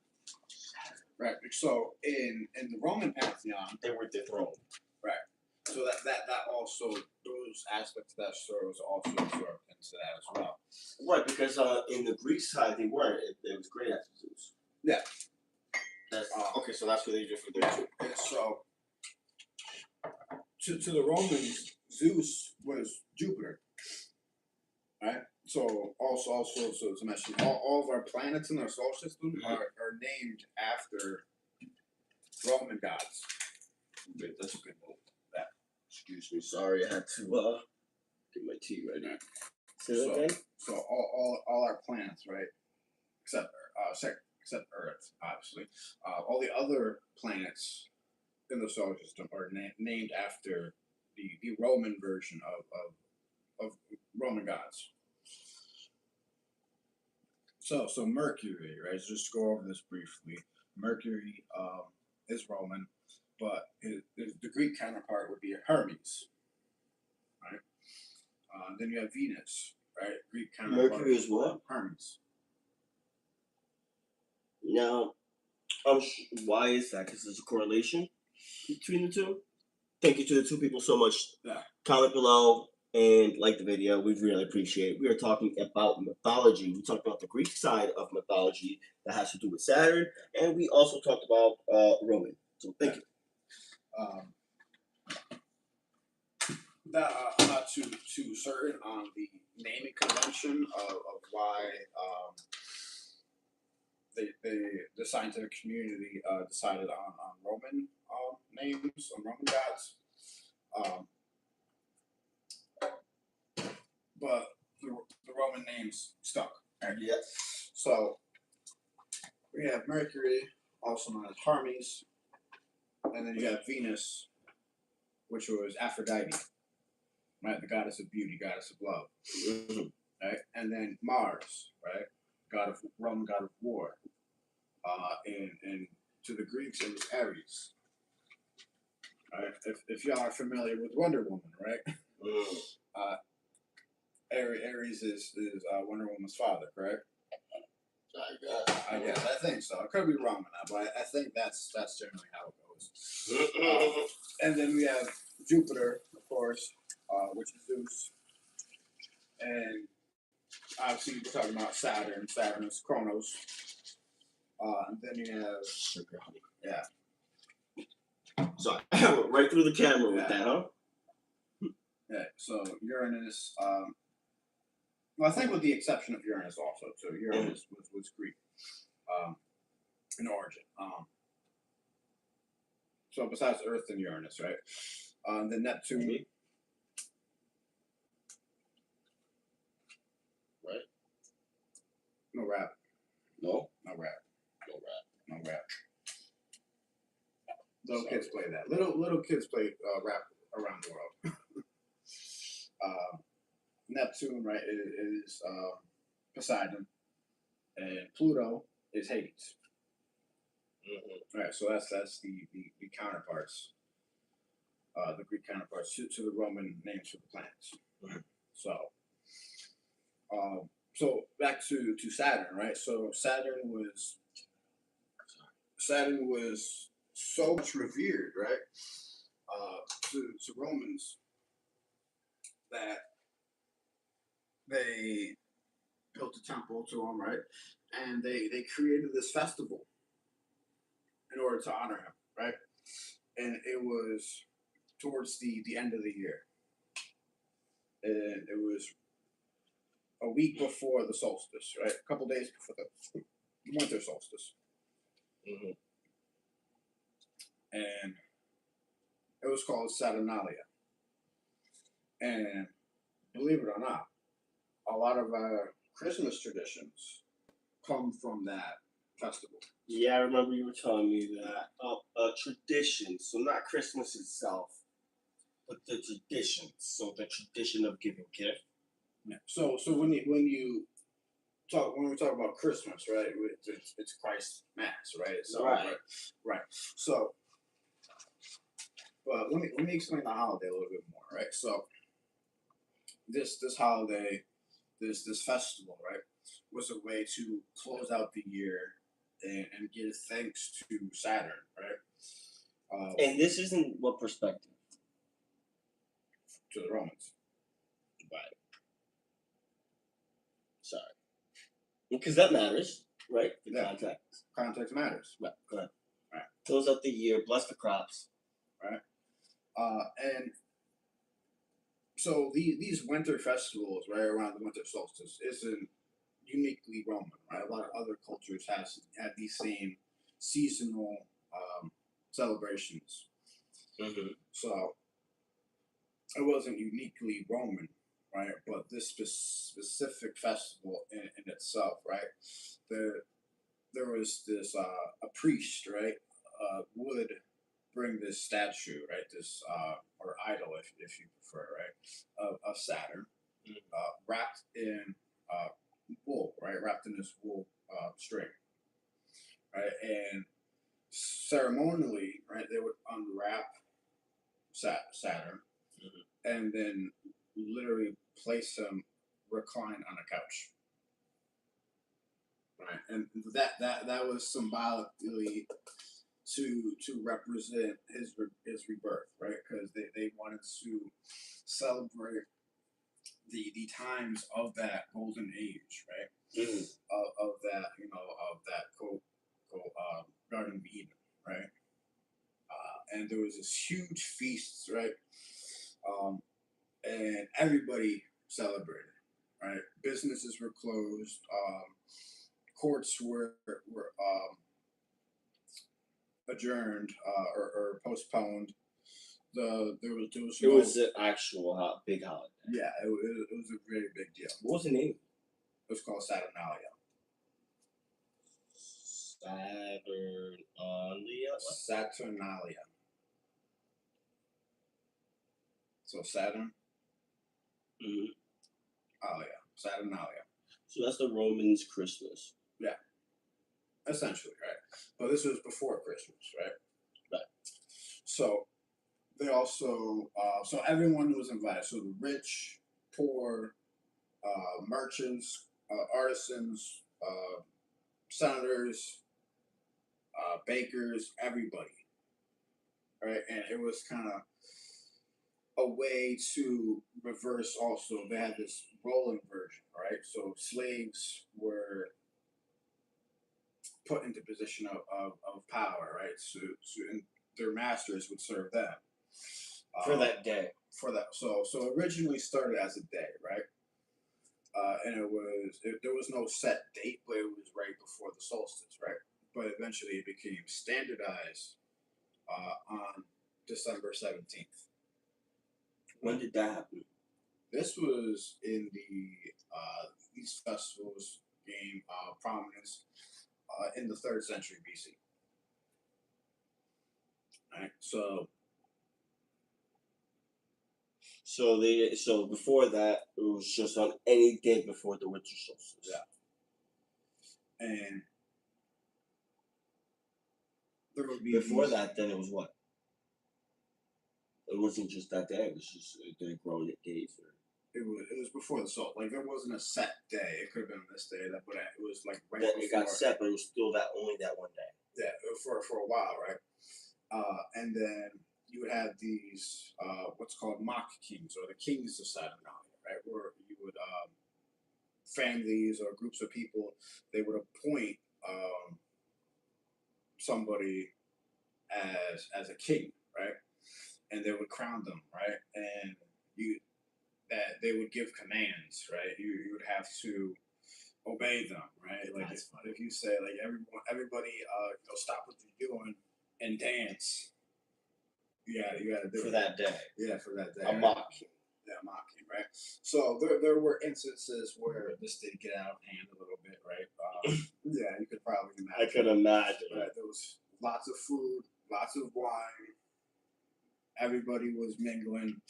Right. So in the Roman pantheon, they were dethroned. Right. So that also, those aspects of that story was also absorbed into that as well. Right, because in the Greek side they weren't. It was great after Zeus. Yeah. That's okay. So that's where they differ there too. And so to the Romans, Zeus was Jupiter. Right. So also to mention, all of our planets in our solar system are named after Roman gods. Wait, that's a good one. That. Excuse me. Sorry, I had to get my tea ready. Say that again. So all our planets, right? Except Earth, obviously. All the other planets in the solar system are named after the Roman version of Roman gods. So Mercury, right? Just to go over this briefly. Mercury is Roman, but the Greek counterpart would be Hermes, right? Then you have Venus, right? Greek counterpart. Mercury is what? Hermes. Now, why is that? Because there's a correlation between the two. Thank you to the two people so much. Yeah. Comment below and like the video. We really appreciate it. We are talking about mythology. We talked about the Greek side of mythology that has to do with Saturn, and we also talked about Roman. So thank you. I'm not too certain on the naming convention of why the scientific community decided on Roman names, on Roman gods. But the Roman names stuck. Right? Yes. So we have Mercury, also known as Hermes, and then you have Venus, which was Aphrodite, right, the goddess of beauty, goddess of love, right, and then Mars, right, Roman god of war, and to the Greeks it was Ares, right. If y'all are familiar with Wonder Woman, right, Ares is Wonder Woman's father, correct? I think so. I could be wrong on that, but I think that's generally how it goes. And then we have Jupiter, of course, which is Zeus, and obviously we're talking about Saturn. Saturn is Kronos. And then you have Sugar honey. Yeah. So I went right through the camera with that, huh? Yeah. So Uranus. Well, I think with the exception of Uranus also. So Uranus was Greek in origin. So besides Earth and Uranus, right? The Neptune. Right. No rap. No. No rap. No rap. No rap. Little kids play that. Little kids play rap around the world. Neptune, right, is Poseidon, and Pluto is Hades. Right, so that's the counterparts, the Greek counterparts to the Roman names for the planets. So back to Saturn, right? So Saturn was so much revered, right, to Romans that they built a temple to him, right? And they created this festival in order to honor him, right? And it was towards the end of the year. And it was a week before the solstice, right? A couple days before the winter solstice. And it was called Saturnalia. And believe it or not, a lot of our Christmas traditions come from that festival. Yeah, I remember you were telling me that. Tradition, so not Christmas itself, but the tradition. So the tradition of giving gift. Yeah. So when we talk about Christmas, right? It's Christ's Mass, right? So, right. So, let me explain the holiday a little bit more, right? So, this holiday, this festival, right, was a way to close out the year and give thanks to Saturn, right? And this isn't what perspective? To the Romans. Right. Sorry. Because that matters, right? The context. Context matters. Right. Go ahead. Right. Close out the year, bless the crops. Right. And so these winter festivals, right, around the winter solstice, isn't uniquely Roman, right? A lot of other cultures have these same seasonal celebrations. So it wasn't uniquely Roman, right? But this specific festival in itself, right? There was this a priest, right, would bring this statue, right, this or idol, if you prefer, right, of Saturn, wrapped in wool, right, wrapped in this wool string, right, and ceremonially, right, they would unwrap Saturn, and then literally place him reclined on a couch, right, and that was symbolically to represent his rebirth, right? Because they wanted to celebrate the times of that golden age, right? Of that, of that quote Garden of Eden, right? And there was this huge feast, right? And everybody celebrated, right? Businesses were closed. Courts were adjourned or postponed. It was an actual big holiday. Yeah, it was a very big deal. What was the name? It was called Saturnalia. Saturnalia. So Saturn. Mm-hmm. Oh yeah, Saturnalia. So that's the Romans' Christmas. Yeah, essentially, right? But this was before Christmas, right? Right. So they also, so everyone was invited. So the rich, poor, merchants, artisans, senators, bakers, everybody, right? And it was kind of a way to reverse. Also, they had this rolling version, right? So slaves were put into position of power, right? And their masters would serve them For that day. For that, so originally started as a day, right? And there was no set date, but it was right before the solstice, right? But eventually it became standardized on December 17th. When did that happen? This was in these festivals gained prominence in the 3rd century BC. Right, so before that, it was just on any day before the winter solstice. Yeah. And there would be before that, then it was what? It wasn't just that day. It was just they growing it days. It was before the salt. Like there wasn't a set day. It could have been this day, but it was like right then before. It got set, but it was still only that one day. Yeah, for a while, right? And then you would have these what's called mock kings, or the kings of Saturnalia, right? Where you would families or groups of people, they would appoint somebody as a king, right? And they would crown them, right? And that they would give commands, right? You would have to obey them, right? Like if you say like everybody stop what you're doing and dance. You gotta do for it. That day. Yeah, for that day. A mock king. Yeah, mock king, right? So there were instances where this did get out of hand a little bit, right? Yeah, you could probably imagine. I could imagine. Right, there was lots of food, lots of wine. Everybody was mingling.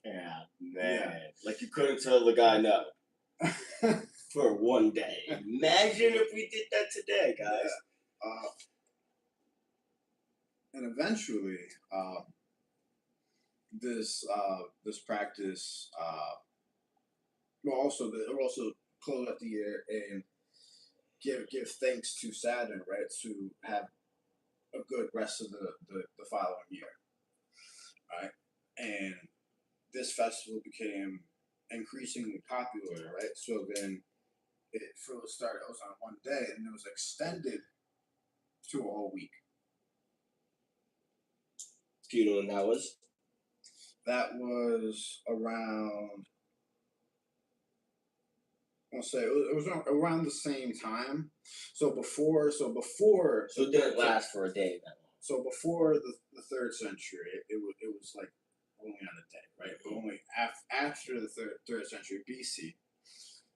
Yeah, man. Yeah. Like you couldn't tell the guy no. For one day. Imagine if we did that today, guys. Yeah. And eventually, this practice will also close out the year and give thanks to Saturn, right? To have a good rest of the following year, right? And this festival became increasingly popular, right? So then for the start, it was on one day, and it was extended to a whole week. Do you know when that was? That was around. I'll say it was around the same time. So it didn't last for a day that long. So before the 3rd century, it was like only on a day, right? But only after the third century BC,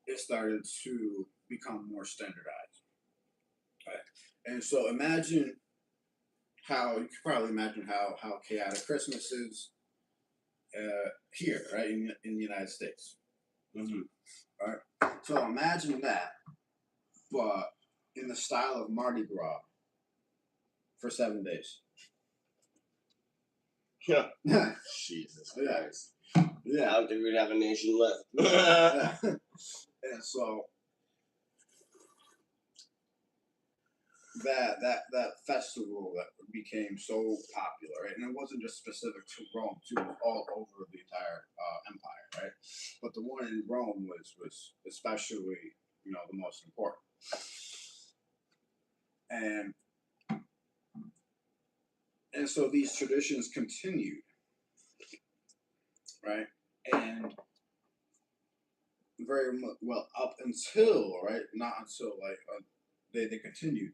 it started to become more standardized, right? And so you could probably imagine how chaotic Christmas is here, right, in the United States. Mm-hmm. All right. So imagine that, but in the style of Mardi Gras for 7 days. Yeah. Jesus Christ. Yeah. I don't think we'd have a nation left. Yeah. And so that festival that became so popular, right? And it wasn't just specific to Rome, too. It was all over the entire empire, right? But the one in Rome was especially, the most important. And so these traditions continued, right? And very well up until, right? Not until they continued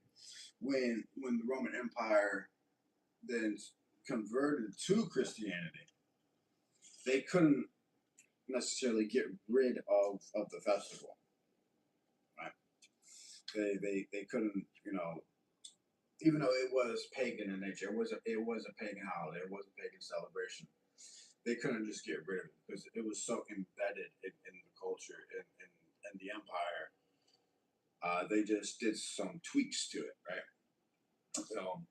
when the Roman Empire then converted to Christianity. They couldn't necessarily get rid of the festival, right? they couldn't, even though it was pagan in nature, it was a pagan holiday, it was a pagan celebration. They couldn't just get rid of it because it was so embedded in the culture and the empire. They just did some tweaks to it, right?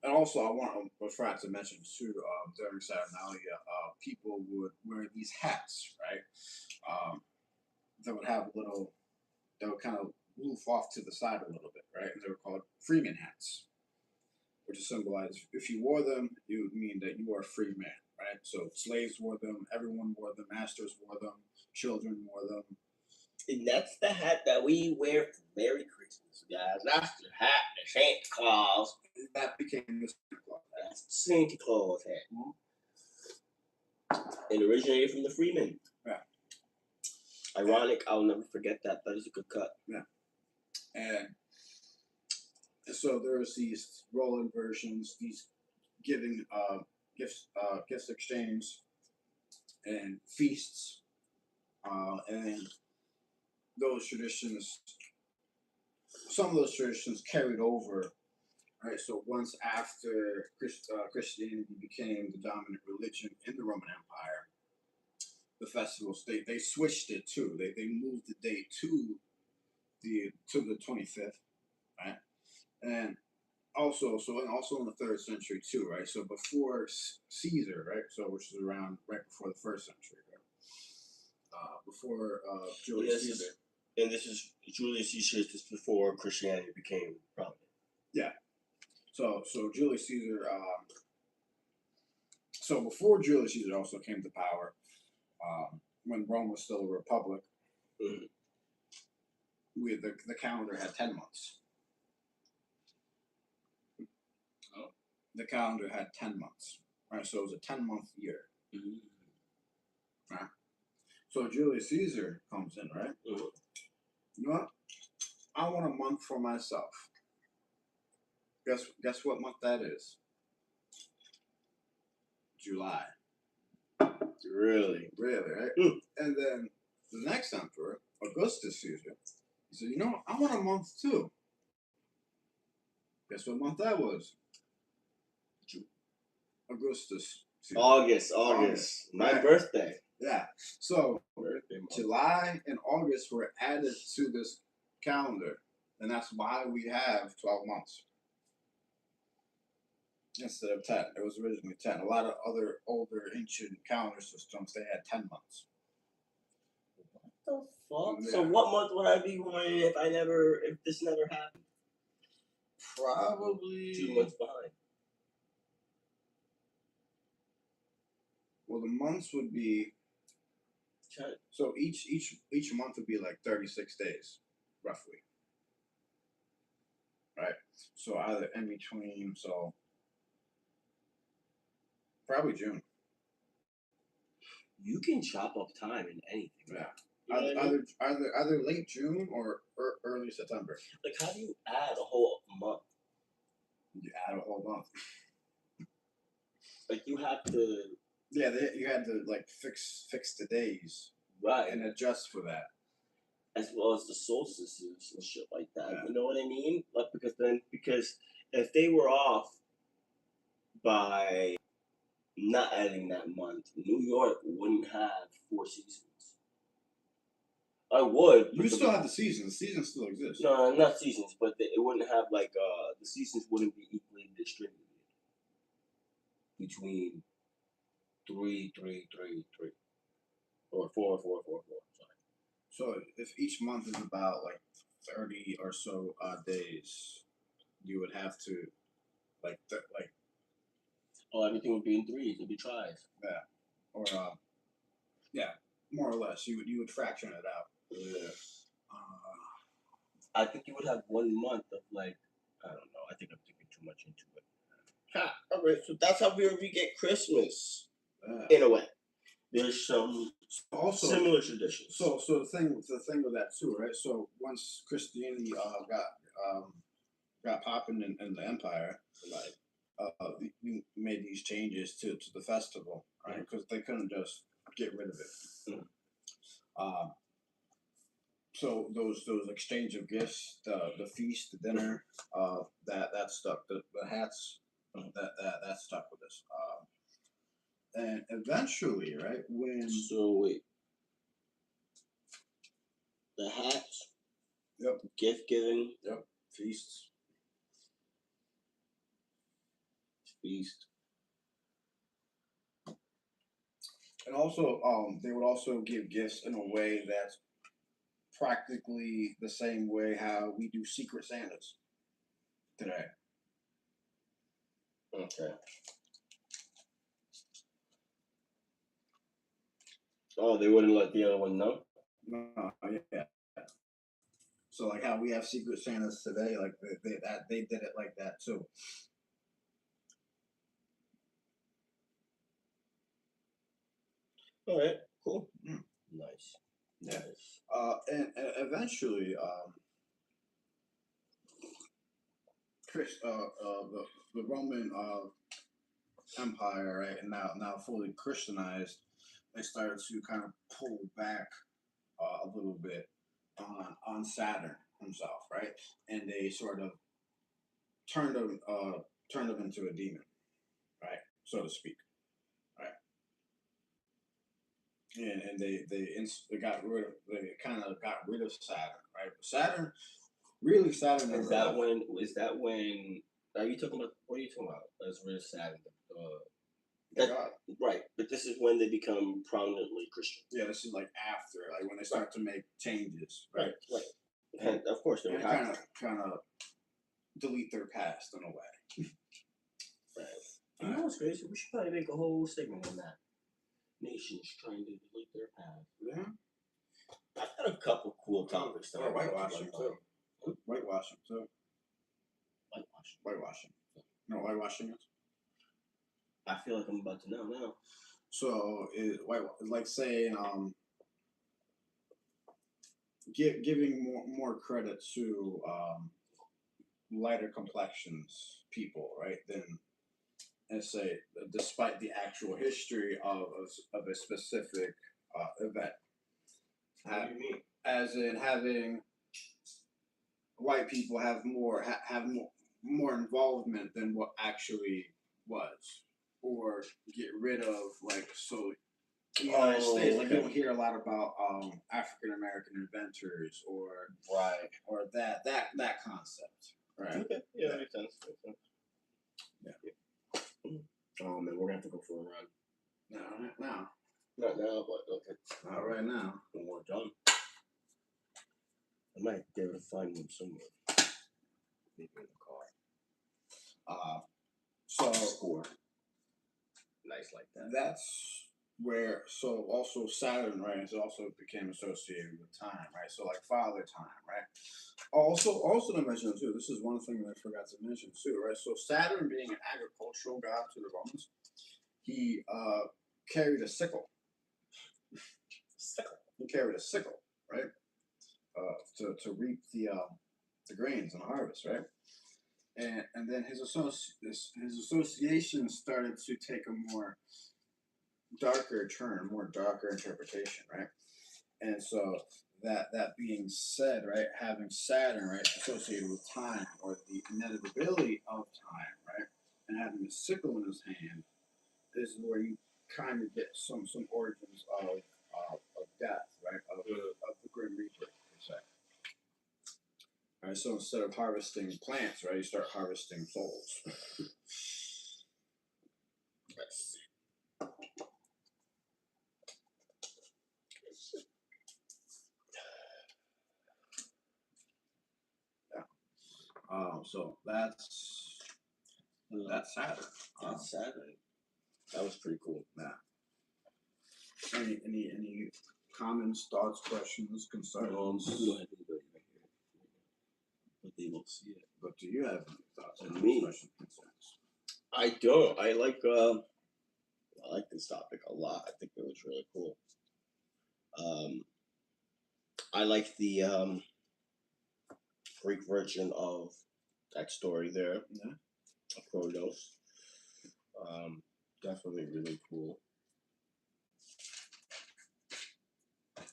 And also, I forgot to mention too, during Saturnalia, people would wear these hats, right? That would have that would kind of roof off to the side a little bit, right? And they were called freeman hats, which is symbolized. If you wore them, it would mean that you are a free man, right? So slaves wore them, everyone wore them, masters wore them, children wore them. And that's the hat that we wear for Merry Christmas, guys. That's the hat that Santa Claus. That became the Santa Claus. That's the Santa Claus hat. It originated from the freemen. Yeah. Ironic, I'll never forget that. That is a good cut. Yeah. And so there's these roll-in versions, these giving gifts exchange, and feasts, and those traditions. Some of those traditions carried over, right? So once after Christianity became the dominant religion in the Roman Empire, the festivals they switched it too. They moved the date to the 25th, right? And also in the 3rd century too, right? So before Caesar, right? So which is around right before the 1st century, right? Before Julius Caesar. And this is Julius Caesar. This before Christianity became prominent. Yeah. So Julius Caesar. So before Julius Caesar also came to power, when Rome was still a republic, the calendar had 10 months. Oh. The calendar had 10 months, right? So it was a 10-month year. Right? So Julius Caesar comes in, right? You know what? I want a month for myself. Guess what month that is? July. Really, right? And then the next emperor, Augustus Caesar, he said, I want a month too. Guess what month that was? Augustus Caesar. August. My birthday. Yeah. So July and August were added to this calendar, and that's why we have 12 months instead of 10. It was originally 10. A lot of other older ancient calendar systems, they had 10 months. What the fuck? Yeah. So what month would I be born if this never happened? Probably 2 months behind. Well, the months would be so each month would be like 36 days, roughly. Right? So either in between, so probably June. You can chop up time in anything. Yeah. Either late June or early September. Like, how do you add a whole month? You add a whole month. Like, you have to. Yeah, you had to like fix the days, right, and adjust for that, as well as the solstices and shit like that. Yeah. You know what I mean? Like, because if they were off by not adding that month, New York wouldn't have 4 seasons. I would. You still have the seasons. The seasons still exist. No, not seasons, but it wouldn't have the seasons wouldn't be equally distributed between 3, 3, 3, 3, or 4, 4, 4, 4. Sorry. So if each month is about like 30 or so days, you would have to like. Oh, everything would be in threes. It'd be tries. Yeah, or yeah, more or less. You would fraction it out. Yeah. I think you would have 1 month of like, I don't know. I think I'm thinking too much into it. All right, so that's how we get Christmas. In a way, there's some also similar traditions. So the thing with that too, right? So once Christianity got popping in the empire, we made these changes to the festival, right? Because they couldn't just get rid of it. so those exchange of gifts, the feast, the dinner, that stuck. The hats, that stuck with us. And eventually, right when So wait, the hats, yep, gift giving, yep, feasts. feast. And also, they would also give gifts in a way that's practically the same way how we do Secret Santas today. Okay. Oh, they wouldn't let the other one know. No, yeah. So like how we have Secret Santas today, like they did it like that too. All right, cool. Mm. Nice. Yeah. Nice. And eventually, the Roman Empire, right, and now fully Christianized, they started to kind of pull back a little bit on Saturn himself, right, and they sort of turned him into a demon, right, so to speak, right, and they kind of got rid of Saturn, right. Saturn really Saturn Is that when? Is that when? Are you talking about? What are you talking about? As we're Saturn. That, God. right, but this is when they become prominently Christian. Yeah, this is like after, like when they start to make changes, right? Right. And of course they would have to. Kind of delete their past in a way. Right. You know what's crazy? We should probably make a whole segment on that. Nations trying to delete their past. Yeah. I've got a couple cool topics. Or whitewashing too. Whitewashing too. Whitewashing. Whitewashing. You know what whitewashing is? I feel like I'm about to know now. So like saying giving more credit to lighter complexions people, right? Than, let's say, despite the actual history of a specific event. What do you mean? As in having white people have more involvement than what actually was, or get rid of, like, so in the United States, like, you don't hear a lot about African American inventors or that concept, right? Okay, yeah, that makes sense. Yeah. Oh man, we're gonna have to go for a run. Not now. Not now, but okay. Not right now. When we're done, I might be able to find them somewhere. Maybe in the car. So Score. Nice like that. That's where, so also Saturn, right, is also became associated with time, right? So like father time, right? Also to mention too, this is one thing that I forgot to mention too, right? So Saturn being an agricultural god to the Romans, he carried a sickle. He carried a sickle, right? To reap the grains and the harvest, right? And then his association started to take a more darker turn, more darker interpretation, right? And so that being said, right, having Saturn, right, associated with time, or the inevitability of time, right, and having a sickle in his hand is where you kind of get some origins of death, right, of the Grim Reaper, per se. All right, so instead of harvesting plants, right, you start harvesting souls. Yes. So that's Saturn. That's Saturn. That was pretty cool. Yeah. Any comments, thoughts, questions, concerns? Go ahead and do it right here. But they won't see it. But do you have any thoughts, Me? questions, concerns? I don't. I like this topic a lot. I think it was really cool. I like the Greek version of that story there. Yeah. Chronos. Definitely really cool.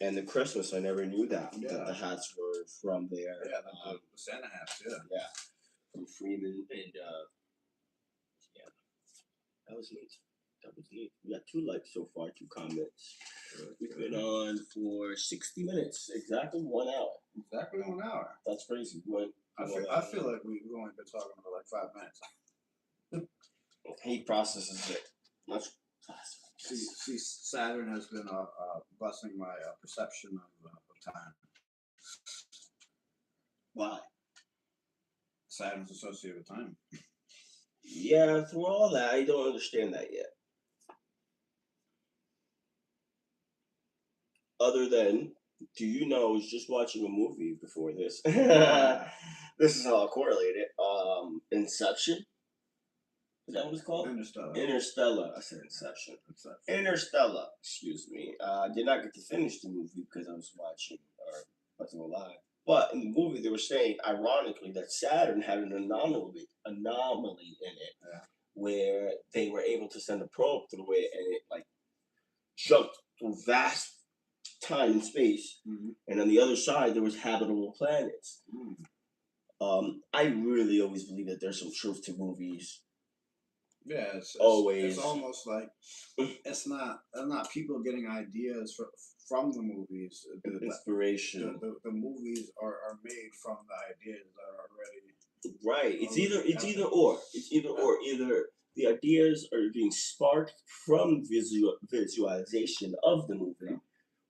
And the Christmas, I never knew that Yeah. the hats were from there. Yeah, the Santa hats. Yeah. Yeah, from Freeman, and yeah, that was neat. That was neat. We got 2 likes so far, 2 comments. We've been on for 60 minutes, exactly 1 hour. Exactly 1 hour. That's crazy. I feel like we've only been talking for like 5 minutes. He processes it much faster. See, Saturn has been busting my perception of time. Why? Saturn's associated with time. Yeah, through all that, I don't understand that yet. Other than, do you know, I was just watching a movie before this. This is how I correlate it. Inception? Is that what it's called? Interstellar. Interstellar. I said Inception. Interstellar. Excuse me. I did not get to finish the movie because I was watching or watching it live. But in the movie, they were saying, ironically, that Saturn had an anomaly in it, where they were able to send a probe through it, and it like jumped through vast time and space, and on the other side there was habitable planets. I really always believe that there's some truth to movies. Yeah, it's always. It's almost like it's not people getting ideas from the movies. Inspiration. The movies are made from the ideas that are already. Right. It's either or. It's either or. Either the ideas are being sparked from visualization of the movie,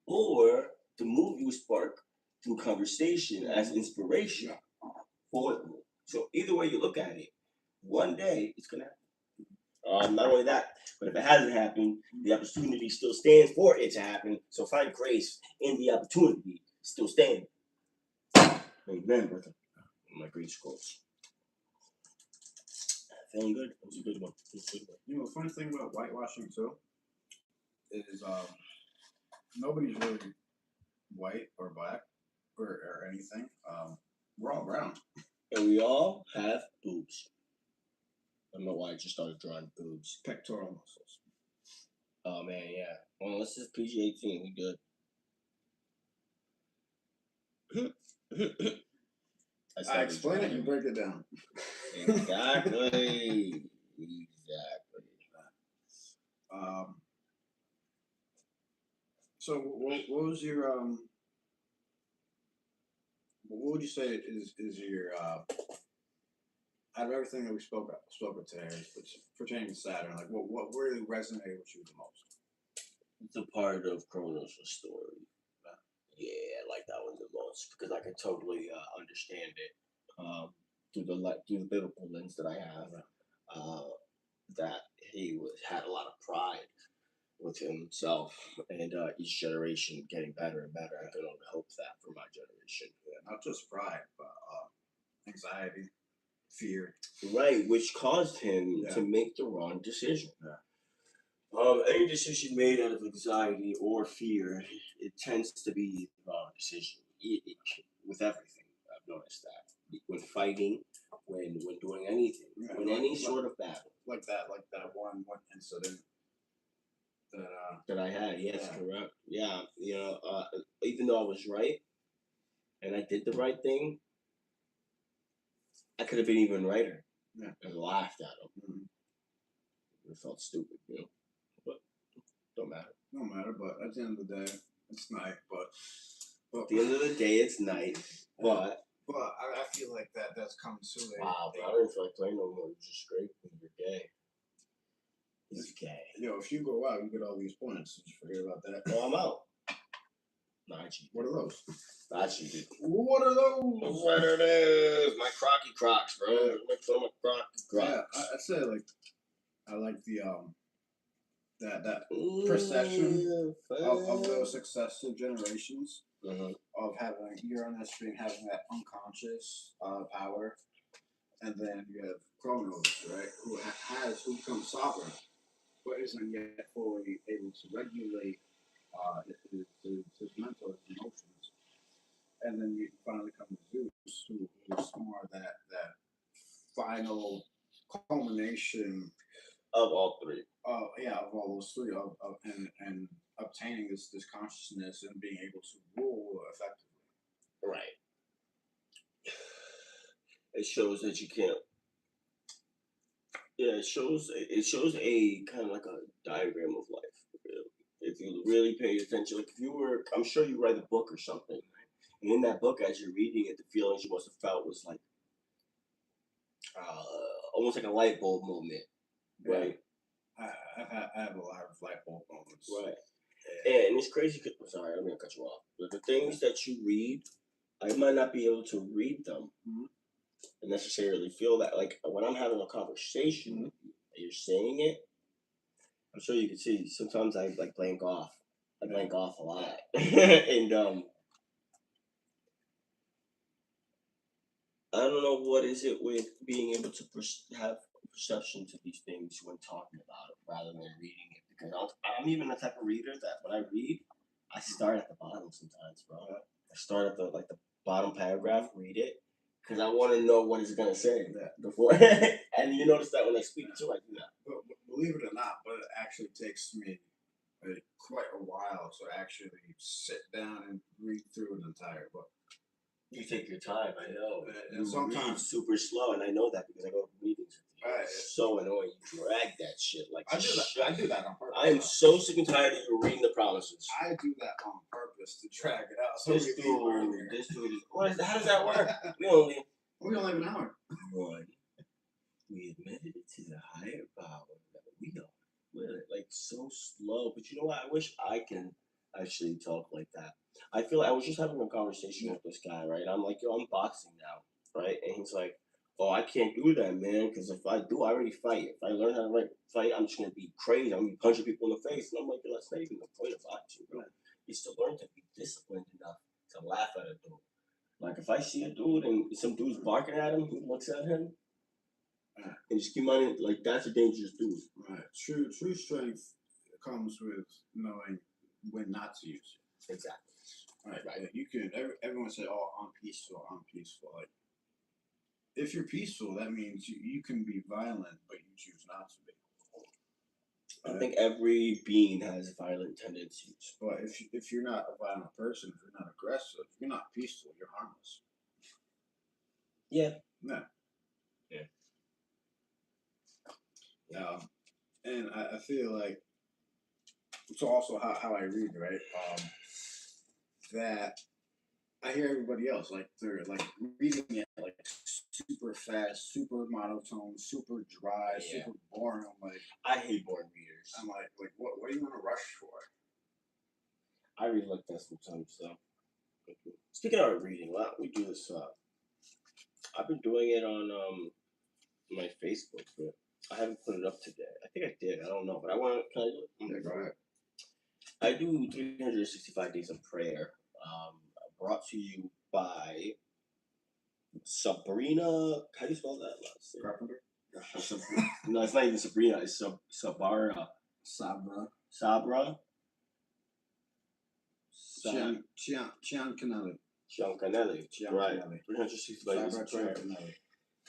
or the movie was sparked through conversation as inspiration for the movie. So either way you look at it, one day it's gonna happen. Not only that, but if it hasn't happened, the opportunity still stands for it to happen. So find grace in the opportunity still standing. Amen, brother. My great scrolls. Feeling good. That was a good one. You know, the funny thing about whitewashing too is nobody's really white or black or anything. We're all brown. And we all have boobs. I don't know why I just started drawing boobs. Pectoral muscles. Oh man, yeah. Well, this is PG-18. We good. I explain it, you break it down. Exactly. So what was your what would you say is your out of everything that we spoke of today, pertaining to Saturn, like what really resonated with you the most? It's a part of Kronos' story. Yeah, I like that one the most because I can totally understand it through the biblical lens that I have. That he had a lot of pride with himself, and each generation getting better and better. I can only hope that for my generation. Yeah, not just pride, but anxiety, fear. Right, which caused him to make the wrong decision. Any decision made out of anxiety or fear, it tends to be the wrong decision. With everything, I've noticed that. When fighting, when doing anything, when any sort of battle. Like that one incident that I had. Yes, correct. Yeah, you know, even though I was right and I did the right thing, I could have been even righter. And laughed at him. It felt stupid, you know. But don't matter. No matter. But at the end of the day, it's night. But at the end of the day, it's night. But I feel like that's coming soon. Wow, but I don't feel like playing no more. You're just straight when you're gay. He's gay. Yo, if you go out, you get all these points. Did you forget about that? Oh, I'm out. No, I cheated. What are those? I cheated. What are those? What are those? My Crocky Crocs, bro. My Crocky Crocs. Yeah, I say I like the that perception of those successive generations of having Uranus being having that unconscious power, and then you have Kronos, right, who becomes sovereign, but isn't yet fully able to regulate his mental and emotions, and then you finally come to Zeus, who's more that final culmination of all three. Of all those three, and obtaining this consciousness and being able it shows that you can't. Yeah, it shows a kind of like a diagram of life. Really. If you really pay attention, like if you were, I'm sure you write a book or something, and in that book, as you're reading it, the feelings you must have felt was like almost like a light bulb moment, right? I have a lot of light bulb moments. Right. And it's crazy. I'm sorry, I'm gonna cut you off. But the things that you read, I might not be able to read them and necessarily feel that. Like when I'm having a conversation with you, and you're saying it. I'm sure you can see. Sometimes I like blank off. I blank off a lot, and I don't know what is it with being able to have perception to these things when talking about it rather than reading it. Because I'm even the type of reader that when I read, I start at the bottom sometimes, bro. I start at the bottom paragraph, read it, because I want to know what it's gonna say before. And you notice that when I speak too, I do that. But believe it or not, but it actually takes me quite a while to actually sit down and read through an entire book. You take your time, I know. And sometimes read super slow, and I know that because I go to meetings. Right. It's so annoying. You drag that shit like I do that on purpose. I am so sick and tired of you reading the promises. I do that on purpose to drag it out. So this dude is. How does that work? we only have an hour. One. We admitted it to the higher power that we are. We're like so slow, but you know what? I wish I can actually talk like that. I feel like I was just having a conversation with this guy, right? I'm like, yo, I'm boxing now, right? And he's like, oh, I can't do that, man, because if I do, I already fight. If I learn how to fight, I'm just gonna be crazy. I'm gonna be punching people in the face, and I'm like, yo, that's not even the point of boxing, bro. It's to learn to be disciplined enough to laugh at a dude. Like if I see a dude and some dude's barking at him, he looks at him, and just keep on like that's a dangerous dude. Right. True strength comes with knowing when not to use it. Exactly. Right. Like you can. Everyone say, "Oh, I'm peaceful. I'm peaceful." Like if you're peaceful, that means you can be violent, but you choose not to be. I think every being has violent tendencies. But if you're not a violent person, if you're not aggressive, if you're not peaceful, you're harmless. Yeah. Yeah. Yeah. And I feel like it's also how I read, right? That I hear everybody else like they're like reading it like super fast, super monotone, super dry, super boring. I'm like, I hate boring readers. I'm like what do you want to rush for? I read like that sometimes. So, speaking of reading, why don't we do this? I've been doing it on my Facebook, but I haven't put it up today. I think I did. I don't know, but I want. Can I do it? Yeah, go ahead. I do 365 days of prayer. Brought to you by Sabrina. How do you spell that last name? Carpenter. No, it's not even Sabrina. It's Sabara. Sabra. Ciancanelli. Right. 365 days of prayer.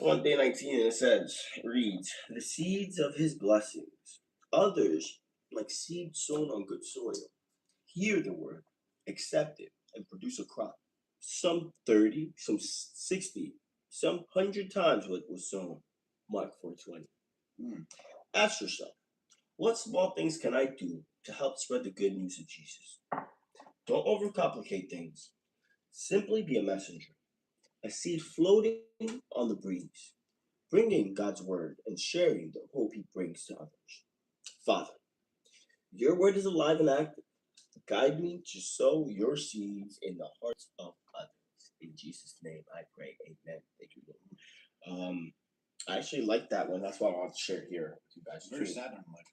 On day 19, it says, reads, the seeds of his blessings. Others, like seed sown on good soil, hear the word, accept it, and produce a crop. Some 30, some 60, some 100 times what was sown. Mark 4:20. Ask yourself, what small things can I do to help spread the good news of Jesus? Don't overcomplicate things. Simply be a messenger, a seed floating on the breeze, bringing God's word and sharing the hope he brings to others. Father, your word is alive and active. Guide me to sow your seeds in the hearts of others. In Jesus' name I pray. Amen. Thank you, Lord. I actually like that one. That's why I want to share it here with you guys. Very Saturn-like.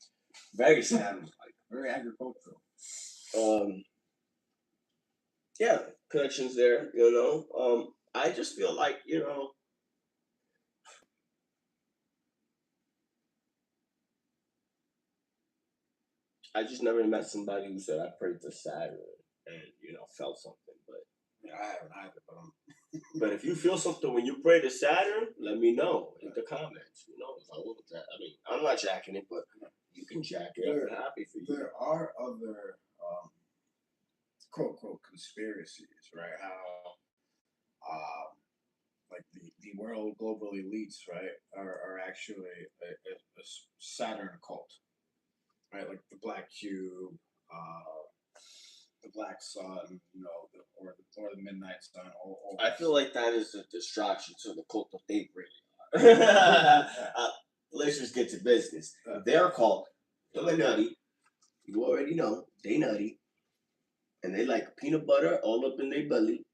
Very Saturn-like. Very agricultural. Yeah, connections there, you know. I just feel like, you know, I just never met somebody who said I prayed to Saturn and, you know, felt something. But yeah, I haven't either. But if you feel something when you pray to Saturn, let me know in the comments. You know, I mean, I'm not jacking it, but you can jack it. I'm happy for you. There are other quote unquote conspiracies, right? How like the world global elites, right, are actually a Saturn cult, right? Like the black cube, the black sun, or the midnight sun. I feel like that is a distraction to the cult that they really are. Let's just get to business. They're called Illuminati. You already know they nutty, and they like peanut butter all up in their belly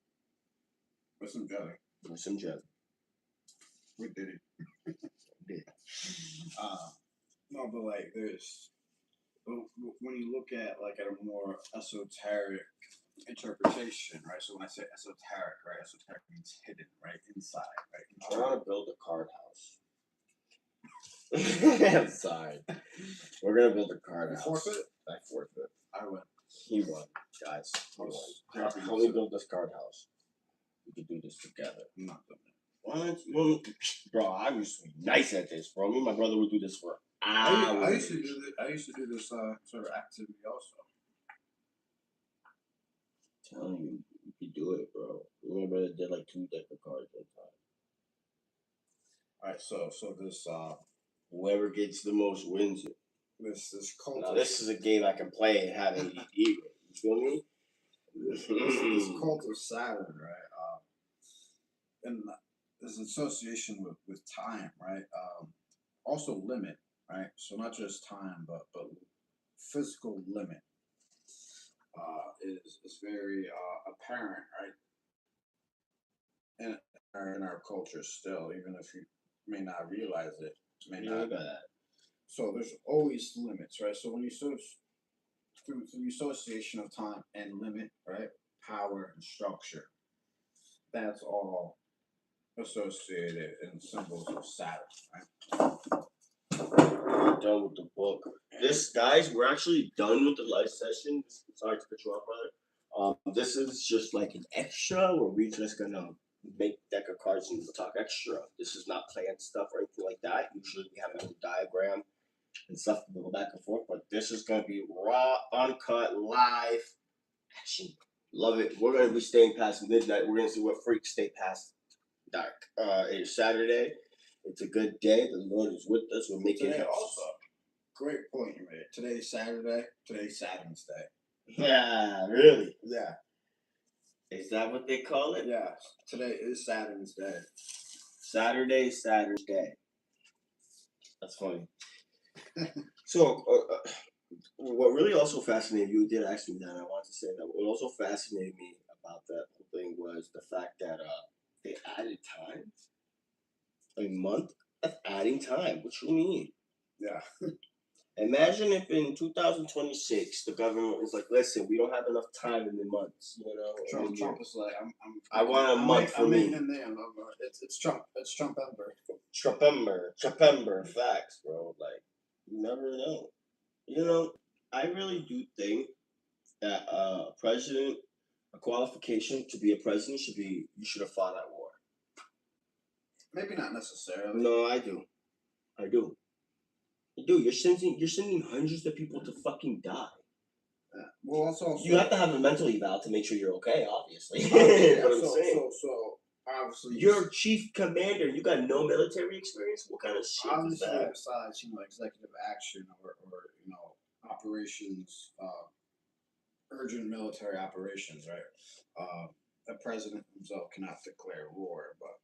with some jelly. With some jelly. We did it. Did. No, but like there's when you look at like at a more esoteric interpretation, right? So when I say esoteric, right, esoteric means hidden, right, inside, right. I want to build a card house. I'm sorry. We're gonna build a card house. Forfeit? I forfeit. I win. He won, guys. He won. How we build this card house? We could do this together. I'm not doing it. What? Bro, I used to be nice at this, bro. Me and my brother would do this for hours. I used to do this sort of activity also. I'm telling you, you could do it, bro. Me and my brother did like 2 deck of cards at a time. Alright, so this whoever gets the most wins it. This cult. Now this is a game I can play and have an ego. You feel me? This cult of Saturn, right? And there's an association with time, right? Also limit, right? So not just time, but physical limit is very apparent, right? In our culture still, even if you may not realize it, may not. So there's always limits, right? So when you sort of through the association of time and limit, right? Power and structure, that's all associated in symbols of Saturn, right? We're done with the book. This, guys, we're actually done with the live session. Sorry to cut you off, brother. This is just like an extra where we're just gonna make deck of cards and talk extra. This is not planned stuff or anything like that. Usually we have a little diagram and stuff to go back and forth, but this is gonna be raw, uncut, live action. Love it. We're gonna be staying past midnight. We're gonna see what freaks stay past dark. It's Saturday. It's a good day. The Lord is with us. We're making it. Also, great point you made. Today's Saturday. Today's Saturn's Day. Yeah, really? Yeah. Is that what they call it? Yeah. Today is Saturn's Day. Saturday, Saturn's Day. That's funny. So, what really also fascinated you did ask me that. I wanted to say that what also fascinated me about that whole thing was the fact that they added time. A month of adding time. What you mean? Yeah. Imagine if in 2026 the government was like, "Listen, we don't have enough time in the months." You know, Trump is like, I want a month for me. It's Trump. It's Trumpember. Trumpember. Facts, bro. Like, you never know. You know, I really do think that a qualification to be a president should be you should have fought at war. Maybe not necessarily. No, I do. Dude, you're sending hundreds of people to fucking die. Yeah. Well, also you have to have a mental eval to make sure you're okay. Obviously, yeah, what I'm saying. So obviously, you're chief commander. You got no military experience. What kind of shit is that? Obviously, besides executive action or operations, urgent military operations, right? The president himself cannot declare war, but.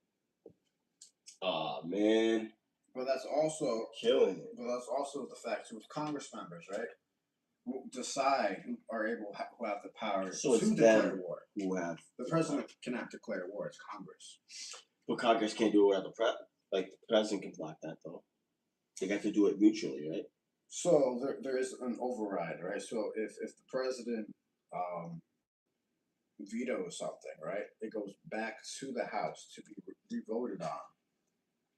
Man. But that's also killing it. But that's also the fact with Congress members, right? Who decide who are able who have the power to declare war. Who have the president cannot declare war. It's Congress. But Congress can't do it without the president. Like the president can block that though. They got to do it mutually, right? So there is an override, right? So if the president vetoes something, right, it goes back to the House to be re-voted on.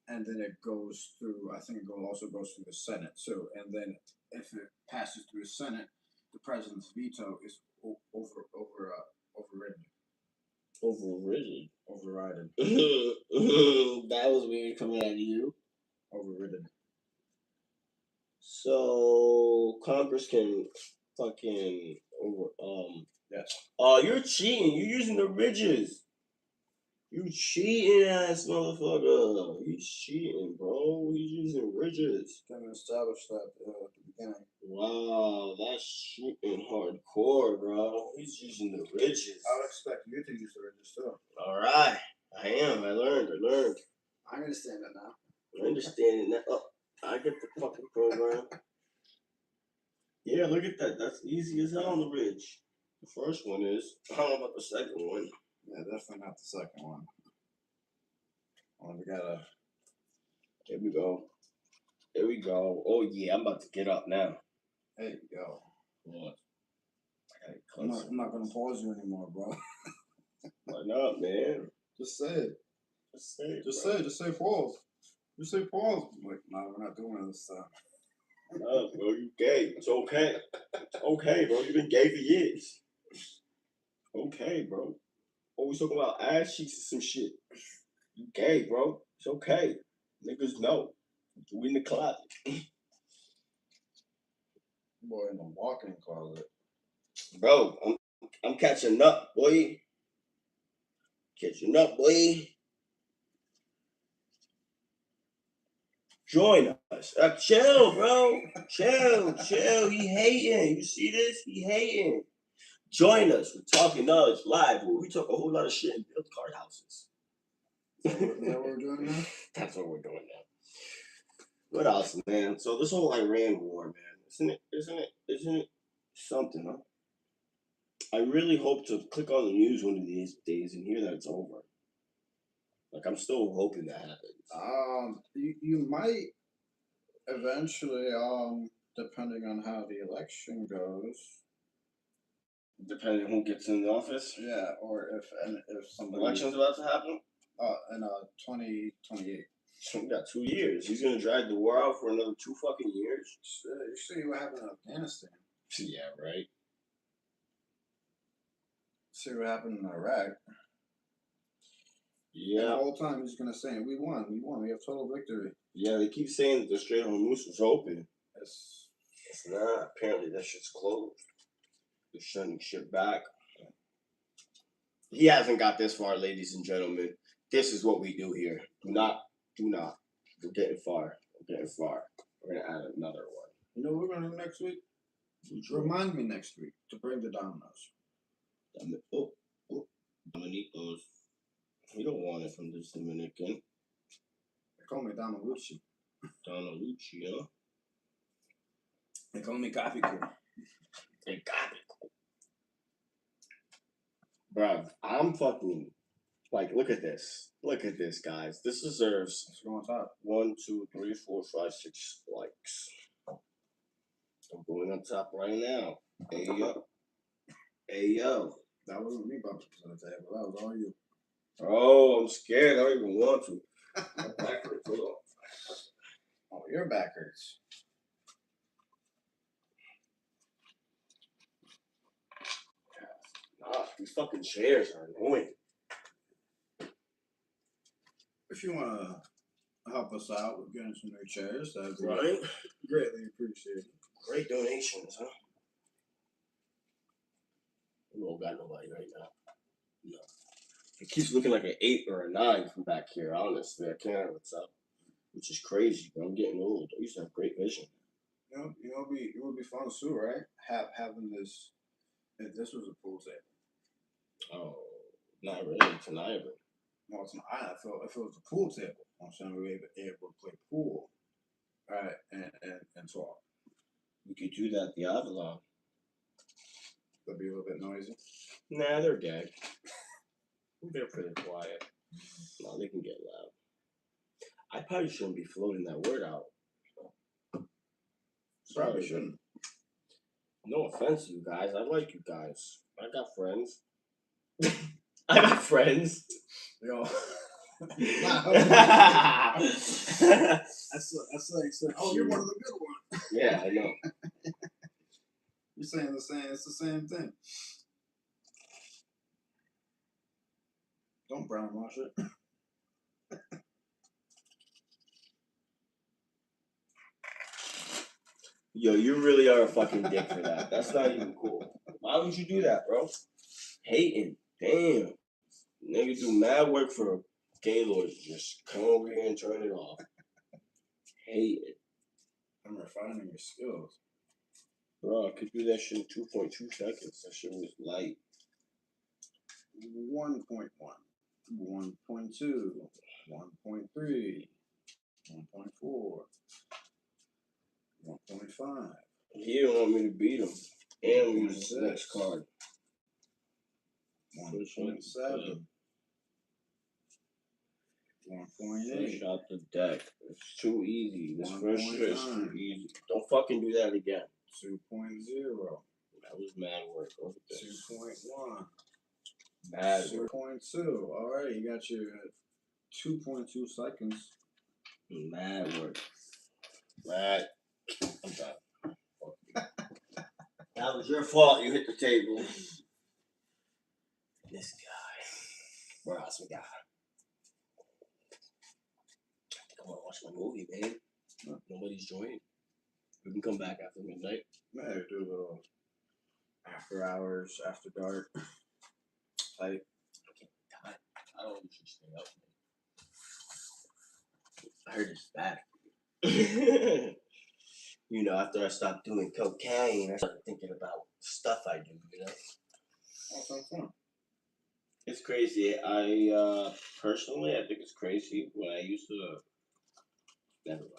And then it goes through, I think it also goes through the Senate too. And then if it passes through the Senate, the president's veto is overridden. Overridden. That was weird coming out of you. Overridden. So Congress can fucking Yes. Oh, you're cheating. You're using the ridges. You cheating ass motherfucker. He's cheating, bro. He's using ridges. Can establish that at the beginning. Wow, that's shooting hardcore, bro. He's using the ridges. I would expect you to use the ridges too. Alright. I am. I learned. I understand it now. I understand it now. Oh, I get the fucking program. Yeah, look at that. That's easy as hell on the ridge. The first one is. I don't know about the second one. Yeah, definitely not the second one. We gotta. Here we go. Here we go. Oh yeah, I'm about to get up now. There you go. What? I'm not gonna pause you anymore, bro. Why not, man? Just say it. Just say it. Just say it. Just say pause. Just say pause. I'm like, no, we're not doing this stuff. No, bro, you gay. It's okay. It's okay, bro. You've been gay for years. Okay, bro. Always talking about ass cheeks and some shit. You gay, bro. It's okay. Niggas know. We in the closet. Boy, in the walk-in closet. Bro, I'm catching up, boy. Catching up, boy. Join us. Chill, bro. Chill. He hating. You see this? He hating. Join us. We're Talking Knowledge live. Where we talk a whole lot of shit and build card houses. Is that what we're doing now? That's what we're doing now. What else, man? So this whole Iran war, man, isn't it something, huh? I really hope to click on the news one of these days and hear that it's over. Like, I'm still hoping that happens. You might eventually, depending on how the election goes. Depending on who gets in the office. Yeah, or if somebody. Election's about to happen. In 2028. So we got 2 years. He's gonna drag the war out for another 2 fucking years. You see what happened in Afghanistan. Yeah, right. See what happened in Iraq. Yeah. And the whole time he's gonna say, "We won. We have total victory." Yeah, they keep saying that the Strait of Hormuz was open. It's not. Apparently, that shit's closed. They're sending shit back. He hasn't got this far, ladies and gentlemen. This is what we do here. Do not. We're getting far. We're gonna add another one. You know what we're gonna do next week? Remind me next week to bring the dominoes. Dominitos. You don't want it from this Dominican. They call me Donalucci. Donalucci, huh? They call me Coffee Crew. They got it. Bruh, I'm fucking, like, look at this. Look at this, guys. This deserves. Let's go on top. 1, 2, 3, 4, 5, 6 likes. I'm going on top right now. Hey, yo. That wasn't me bumping to the table. That was all you. Oh, I'm scared. I don't even want to. My back hurts. Hold on. Oh, your back hurts. Nah, these fucking chairs are annoying. If you want to help us out with getting some new chairs, that'd be Right? greatly appreciated. Great donations, huh? We don't got nobody right now. No. It keeps looking like an 8 or a 9 from back here, honestly. I can't have what's up. Which is crazy, but I'm getting old. I used to have great vision. You know, it would be fun too, right? Having this, if this was a pool table. Oh, not really. It's an island. No, it's not. If it was a pool table, I'm saying we were able to play pool, right, and talk. We could do that at the Avalon. That'd be a little bit noisy. Nah, they're gay. They're pretty quiet. No, they can get loud. I probably shouldn't be floating that word out. Probably shouldn't. No offense to you guys. I like you guys. I got friends. I got friends. Yo. That's like saying, oh, you're one of the good ones. Yeah, I know. You're saying the same. It's the same thing. Don't brown wash it. Yo, you really are a fucking dick for that. That's not even cool. Why would you do that, bro? Hating. Damn. Nigga do mad work for Gaylord. Just come over here and turn it off. Hate it. I'm refining your skills. Bro, I could do that shit in 2.2 seconds. That shit was light. 1.1, 1.2, 1.3, 1.4, 1.5. He don't want me to beat him. And we use this next card. 1.7. 1.8. Fresh out the deck. It's too easy. This first shit is too 1.9. easy. Don't fucking do that again. 2.0. That was mad work. Look at this. 2.1. Mad work. 2.2. Alright, you got your 2.2 seconds. Mad work. Mad. I'm done. That was your fault. You hit the table. This guy. Where else we got? I think I want to watch my movie, man. Nobody's joining. We can come back after midnight. Yeah, do a little after hours, after dark type. I don't want you to stay up, man. I heard it's bad. You know, after I stopped doing cocaine, I started thinking about stuff I do, you know? Oh, sounds fun. It's crazy. I personally, I think it's crazy when I used to. Never mind.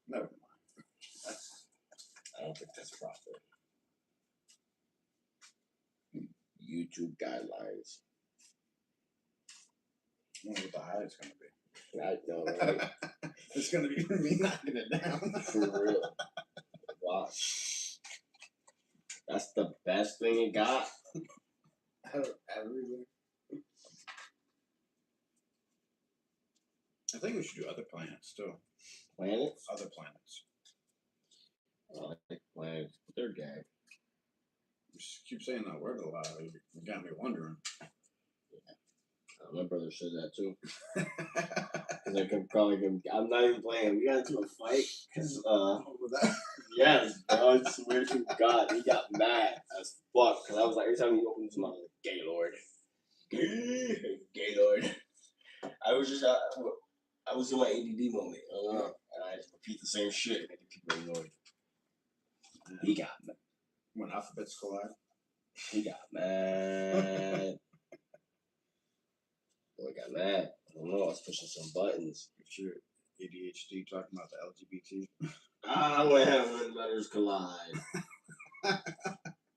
Never mind. I don't think that's proper. YouTube guidelines. I wonder what the highlight's gonna be. I know, right? It's gonna be me knocking it down. For real. Watch. That's the best thing it got. Everything. I think we should do other planets too. Planets? Other planets. I like planets, but they're gay. You just keep saying that word a lot. You got me wondering. My brother said that too. They can probably give, I'm not even playing. We got into a fight because yes, bro, I swear to God, he got mad as fuck because I was like, every time he opens his mouth, like, Gaylord, Gaylord. I was just I was in my ADD moment, and I just repeat the same shit and people ignored. He got mad. When alphabets collide. He got mad. Boy got mad. I don't know. I was pushing some buttons. If you're ADHD talking about the LGBT. I went when letters collide.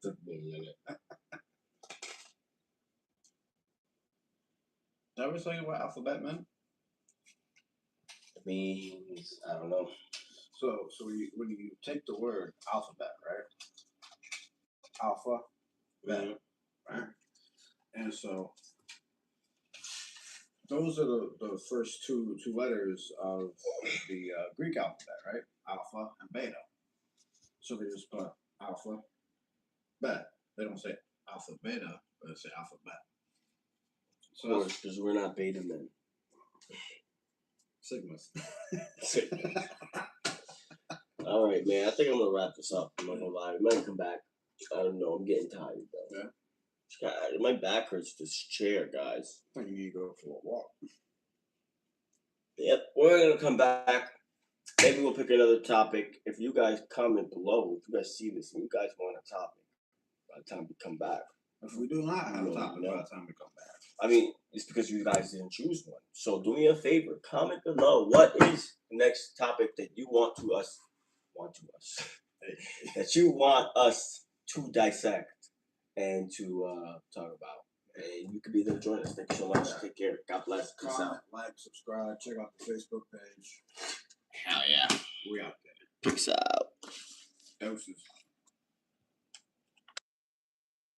Took me a minute. Did I ever tell you what alphabet meant? It means, I don't know. So when you take the word alphabet, right? Alpha, bet, right? And so those are the first two letters of the Greek alphabet, right? Alpha and beta. So they just put alpha, bet. They don't say alpha beta, but they say alphabet. So of course, because we're not beta men. Sigmas. All right, man. I think I'm gonna wrap this up. I'm not gonna lie. We might come back. I don't know. I'm getting tired though. Yeah. My back hurts. This chair, guys. I think you need to go for a walk. Yep. We're gonna come back. Maybe we'll pick another topic. If you guys comment below, if you guys see this and you guys want a topic by the time we come back. If we do not have a topic by the time we come back. I mean, it's because you guys didn't choose one. So do me a favor. Comment below. What is the next topic that you want us that you want us to dissect and to talk about? And you could be there to join us. Thank you so much. Take care. God bless. Peace out. Like, subscribe, check out the Facebook page. Hell yeah. We out there. Peace out. Doses.